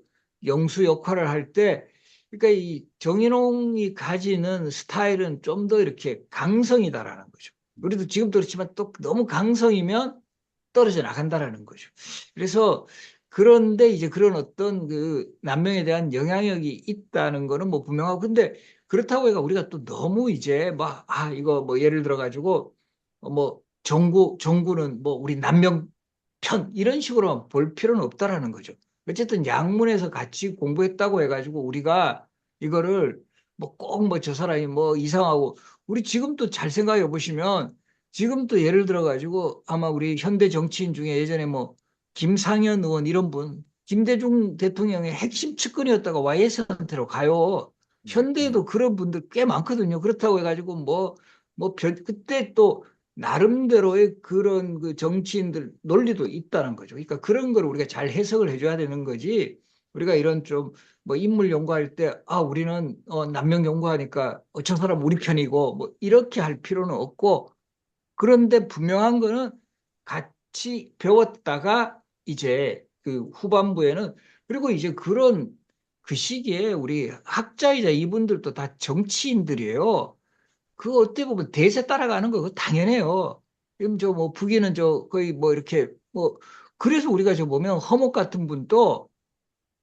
영수 역할을 할 때, 그러니까 이 정인홍이 가지는 스타일은 좀 더 이렇게 강성이다라는 거죠. 우리도 지금도 그렇지만 또 너무 강성이면 떨어져 나간다라는 거죠. 그래서 그런데 이제 그런 어떤 그 남명에 대한 영향력이 있다는 거는 뭐 분명하고, 근데 그렇다고 해가 우리가 또 너무 이제 막 이거 뭐 예를 들어 가지고 뭐 정구는 뭐 우리 남명 편 이런 식으로만 볼 필요는 없다라는 거죠. 어쨌든 양문에서 같이 공부했다고 해가지고 우리가 이거를 뭐 꼭 뭐 저 사람이 뭐 이상하고, 우리 지금도 잘 생각해 보시면 지금도 예를 들어 가지고 아마 우리 현대 정치인 중에 예전에 뭐 김상현 의원 이런 분 김대중 대통령의 핵심 측근이었다가 YS 상태로 가요. 현대에도 그런 분들 꽤 많거든요. 그렇다고 해가지고 그때 또 나름대로의 그런 그 정치인들 논리도 있다는 거죠. 그러니까 그런 걸 우리가 잘 해석을 해줘야 되는 거지. 우리가 이런 좀 뭐 인물 연구할 때 우리는 남명 연구하니까 저 사람 우리 편이고 뭐 이렇게 할 필요는 없고, 그런데 분명한 거는 같이 배웠다가 이제 그 후반부에는, 그리고 이제 그런 그 시기에 우리 학자이자 이분들도 다 정치인들이에요. 그거 어떻게 보면 대세 따라가는 거 그거 당연해요. 지금 저 뭐 북이는 저 거의 뭐 이렇게 뭐, 그래서 우리가 저 보면 허목 같은 분도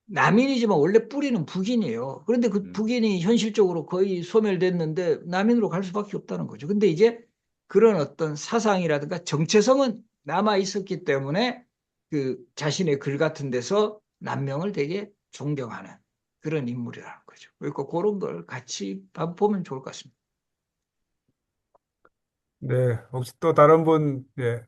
남인이지만 원래 뿌리는 북인이에요. 그런데 그 북인이 현실적으로 거의 소멸됐는데 남인으로 갈 수밖에 없다는 거죠. 근데 이제 그런 어떤 사상이라든가 정체성은 남아 있었기 때문에 그 자신의 글 같은 데서 남명을 되게 존경하는 그런 인물이라는 거죠. 그러니까 그런 걸 같이 보면 좋을 것 같습니다. 네, 혹시 또 다른 분, 예,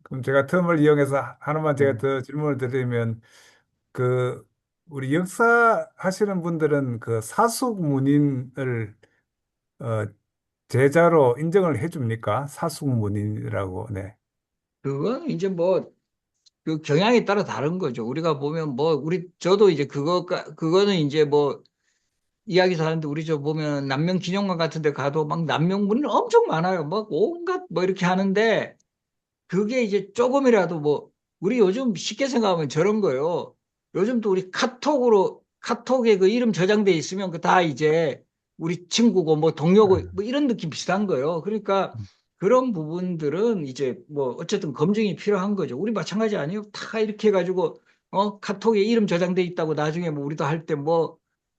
그럼 제가 틈을 이용해서 하나만 제가 더 질문을 드리면, 그, 우리 역사 하시는 분들은 그 사숙문인을, 어, 제자로 인정을 해줍니까? 사숙문인이라고, 네. 그건 이제 뭐 그 경향에 따라 다른 거죠. 우리가 보면 뭐 저도 이제 그거는 이제 뭐 이야기도 하는데, 우리 저 보면 남명 기념관 같은 데 가도 막 남명문이 엄청 많아요. 막 온갖 뭐 이렇게 하는데, 그게 이제 조금이라도 뭐 우리 요즘 쉽게 생각하면 저런 거요. 요즘 또 우리 카톡에 그 이름 저장돼 있으면 그 다 이제 우리 친구고 뭐 동료고 뭐 이런 느낌 비슷한 거예요. 그러니까 그런 부분들은 이제 뭐 어쨌든 검증이 필요한 거죠. 우리 마찬가지 아니에요? 다 이렇게 해가지고 카톡에 이름 저장돼 있다고 나중에 뭐 우리도 할 때 뭐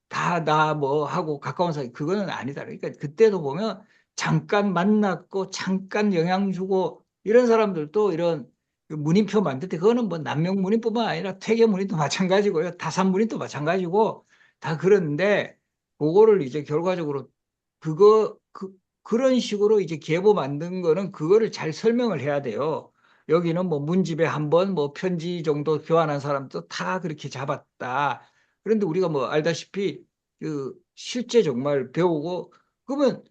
다 나 뭐 하고 가까운 사이, 그거는 아니다. 그러니까 그때도 보면 잠깐 만났고 잠깐 영향 주고 이런 사람들도 이런 그 문인표 만들 때, 그거는 뭐 남명문인뿐만 아니라 퇴계문인도 마찬가지고요. 타산문인도 마찬가지고 다 그런데, 그거를 이제 결과적으로 그런 식으로 이제 계보 만든 거는 그거를 잘 설명을 해야 돼요. 여기는 뭐 문집에 한 번 뭐 편지 정도 교환한 사람도 다 그렇게 잡았다. 그런데 우리가 뭐 알다시피 그 실제 정말 배우고 그러면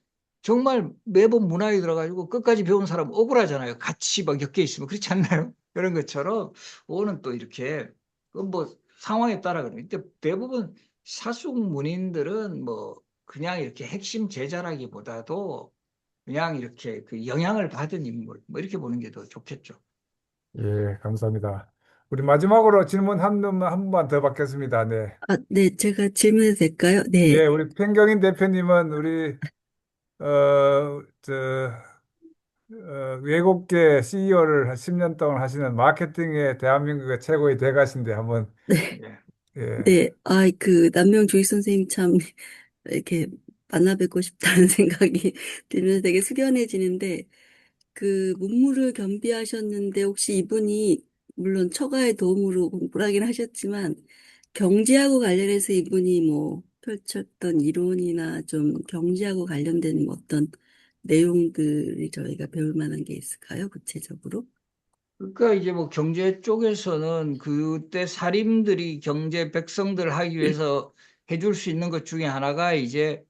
정말 매번 문화에 들어가지고 끝까지 배운 사람 억울하잖아요. 같이 막 엮여 있으면 그렇지 않나요? 그런 것처럼 오는 또 이렇게 그뭐 상황에 따라 그래요. 근데 대부분 사숙 문인들은 뭐 그냥 이렇게 핵심 제자라기보다도 그냥 이렇게 그 영향을 받은 인물 뭐 이렇게 보는 게 더 좋겠죠. 예, 감사합니다. 우리 마지막으로 질문 한 번만 더 받겠습니다. 네. 네, 제가 질문해도 될까요? 네. 예, 우리 pen경인 대표님은 우리, 외국계 CEO를 10년 동안 하시는 마케팅의 대한민국의 최고의 대가신데 한번, 네. 예. 예, 네. 남명 조희 선생님 참 이렇게 만나 뵙고 싶다는 생각이 들면서 되게 숙연해지는데, 그 문무를 겸비하셨는데 혹시 이분이 물론 처가의 도움으로 공부를 하긴 하셨지만 경제하고 관련해서 이분이 뭐 펼쳤던 이론이나 좀 경제하고 관련된 뭐 어떤 내용들이 저희가 배울 만한 게 있을까요? 구체적으로? 그러니까 이제 뭐 경제 쪽에서는 그때 사림들이 경제 백성들 하기 위해서 해줄 수 있는 것 중에 하나가 이제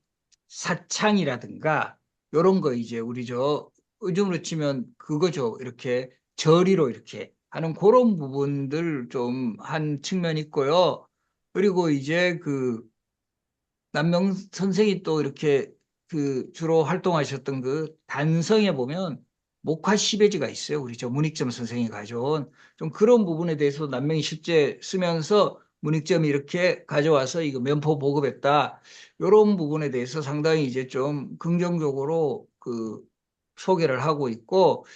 사창이라든가 요런 거, 이제 우리 저 요즘으로 치면 그거죠. 이렇게 저리로 이렇게 하는 그런 부분들 좀 한 측면이 있고요. 그리고 이제 그 남명 선생이 또 이렇게 그 주로 활동하셨던 그 단성에 보면 목화 시베지가 있어요. 우리 저 문익점 선생이 가져온 좀 그런 부분에 대해서 남명이 실제 쓰면서 문익점이 이렇게 가져와서 이거 면포 보급했다. 이런 부분에 대해서 상당히 이제 좀 긍정적으로 그 소개를 하고 있고,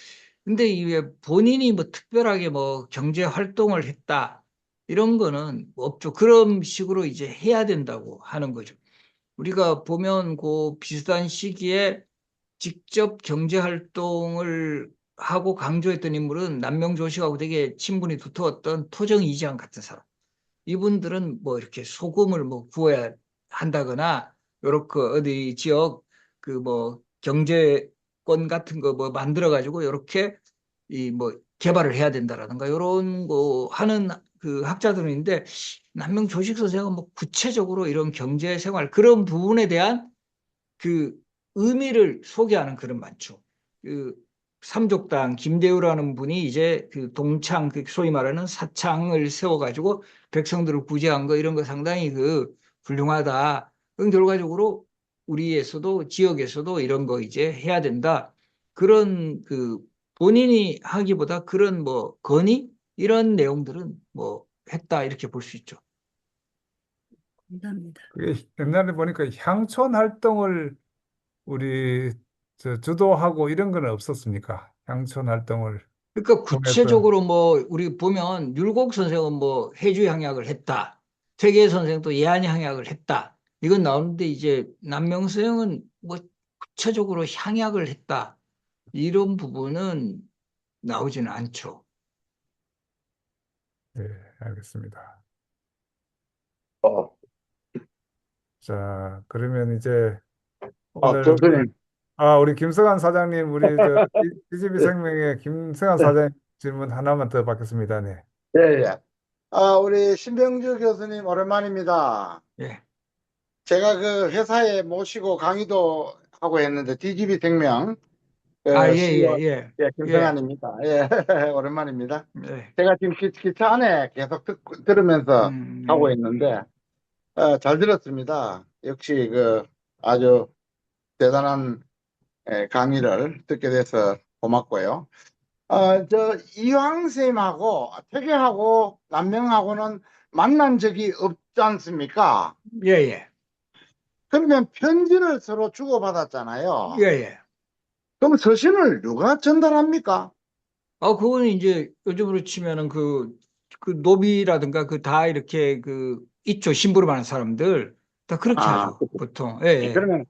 근데 이게 본인이 뭐 특별하게 뭐 경제 활동을 했다 이런 거는 없죠. 그런 식으로 이제 해야 된다고 하는 거죠. 우리가 보면 그 비슷한 시기에 직접 경제 활동을 하고 강조했던 인물은 남명조식하고 되게 친분이 두터웠던 토정 이지환 같은 사람. 이분들은 뭐 이렇게 소금을 뭐 구워야 한다거나 요렇게 어디 지역 그 뭐 경제권 같은 거 뭐 만들어 가지고 요렇게 이 뭐 개발을 해야 된다라든가 요런 거 하는 그 학자들은 있는데, 남명 조식 선생은 뭐 구체적으로 이런 경제 생활 그런 부분에 대한 그 의미를 소개하는 글은 많죠. 그 삼족당 김대우라는 분이 이제 그 동창, 그 소위 말하는 사창을 세워가지고 백성들을 구제한 거 이런 거 상당히 그 훌륭하다. 그럼 결과적으로 우리에서도 지역에서도 이런 거 이제 해야 된다. 그런 그 본인이 하기보다 그런 뭐 건의 이런 내용들은 뭐 했다 이렇게 볼 수 있죠. 감사합니다. 그게 옛날에 보니까 향촌 활동을 우리 주도하고 이런 건 없었습니까? 향촌 활동을 그러니까 통해서. 구체적으로 뭐 우리 보면 율곡 선생은 뭐 해주 향약을 했다. 퇴계 선생도 예안 향약을 했다. 이건 나오는데 이제 남명서형은 뭐 구체적으로 향약을 했다. 이런 부분은 나오지는 않죠. 네, 알겠습니다. 어, 자, 그러면 이제 아, 오늘 교수님. 우리 김성환 사장님, 우리 TGV 생명의 김성환 네, 사장님 질문 하나만 더 받겠습니다. 네. 예, 예. 우리 신병주 교수님 오랜만입니다. 예. 제가 그 회사에 모시고 강의도 하고 했는데, DGB 생명, 아, 예, CEO, 예, 예. 예, 예. 김성환입니다. 예, 오랜만입니다. 예. 제가 지금 기차 안에 계속 들으면서 하고 예. 있는데, 잘 들었습니다. 역시 아주 대단한 강의를 듣게 돼서 고맙고요. 이황 쌤하고 태계하고 남명하고는 만난 적이 없지 않습니까? 예, 예. 그러면 편지를 서로 예, 주고받았잖아요. 예. 그럼 서신을 누가 전달합니까? 그거는 이제 요즘으로 치면은 그 노비라든가 그 다 이렇게 그 있죠. 심부름 하는 사람들. 다 그렇게 아, 하죠. 보통. 예, 예. 그러면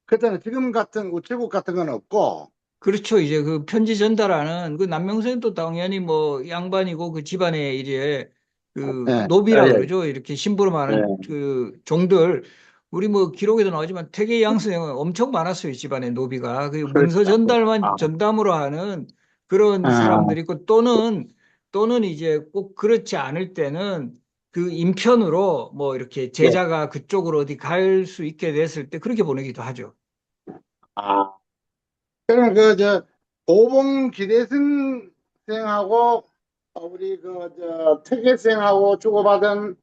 그때는 지금 같은 우체국 같은 건 없고, 그렇죠. 이제 그 편지 전달하는 그 남명생도 당연히 뭐 양반이고 그 집안에 이제 그 예, 노비라 예, 그러죠. 이렇게 심부름하는 예, 그 종들. 우리 뭐 기록에도 나오지만 태계 양승은 엄청 많았어요. 집안에 노비가. 그 문서 그렇죠. 전달만 아, 전담으로 하는 그런 아, 사람들이 있고, 또는 이제 꼭 그렇지 않을 때는 그 인편으로 뭐 이렇게 예, 제자가 그쪽으로 어디 갈 수 있게 됐을 때 그렇게 보내기도 하죠. 아. 그러면 고봉 기대승 생하고 우리 태계생하고 주고받은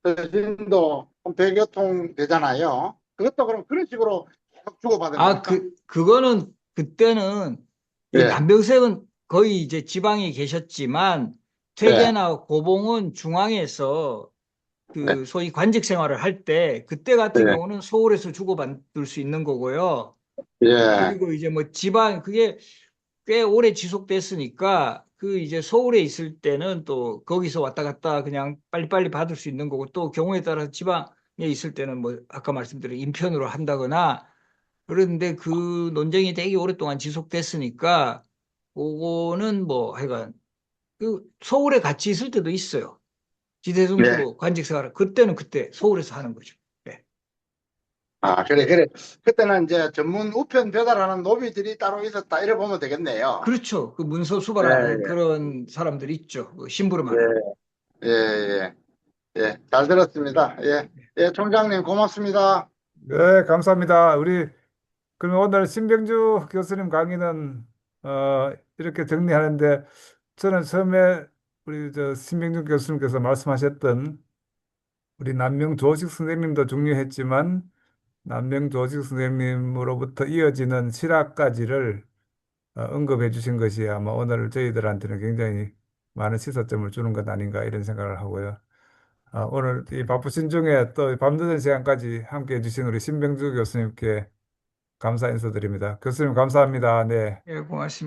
서신도 한 100여 통 되잖아요. 그것도 그럼 그런 식으로 계속 주고받은 겁니까? 그거는 그때는 이 예, 남병생은 거의 이제 지방에 계셨지만 예, 퇴계나 고봉은 중앙에서 예, 그 소위 관직 생활을 할 때 그때 같은 예, 경우는 서울에서 주고받을 수 있는 거고요. 예, 그리고 이제 뭐 지방 그게 꽤 오래 지속됐으니까 그 이제 서울에 있을 때는 또 거기서 왔다 갔다 그냥 빨리빨리 받을 수 있는 거고, 또 경우에 따라 지방에 있을 때는 뭐 아까 말씀드린 인편으로 한다거나, 그런데 그 논쟁이 되게 오랫동안 지속됐으니까 그거는 뭐 하여간 그 서울에 같이 있을 때도 있어요. 예. 지대성수로 관직 생활을 그때는 그때 서울에서 하는 거죠. 네. 아, 그래, 그래. 그때는 이제 전문 우편 배달하는 노비들이 따로 있었다. 이래 보면 되겠네요. 그렇죠. 그 문서 수발하는 예, 그런 사람들이 있죠. 그 심부름하는. 예, 예, 예, 예. 잘 들었습니다. 예, 예, 총장님 고맙습니다. 네, 감사합니다. 그러면 오늘 신병주 교수님 강의는 이렇게 정리하는데, 저는 처음에 우리 신병주 교수님께서 말씀하셨던 우리 남명 조식 선생님도 중요했지만 남명조직 선생님으로부터 이어지는 실학까지를 언급해 주신 것이 아마 오늘 저희들한테는 굉장히 많은 시사점을 주는 것 아닌가 이런 생각을 하고요. 오늘 이 바쁘신 중에 또 밤늦은 시간까지 함께 해주신 우리 신병주 교수님께 감사 인사드립니다. 교수님 감사합니다. 네. 예, 고맙습니다.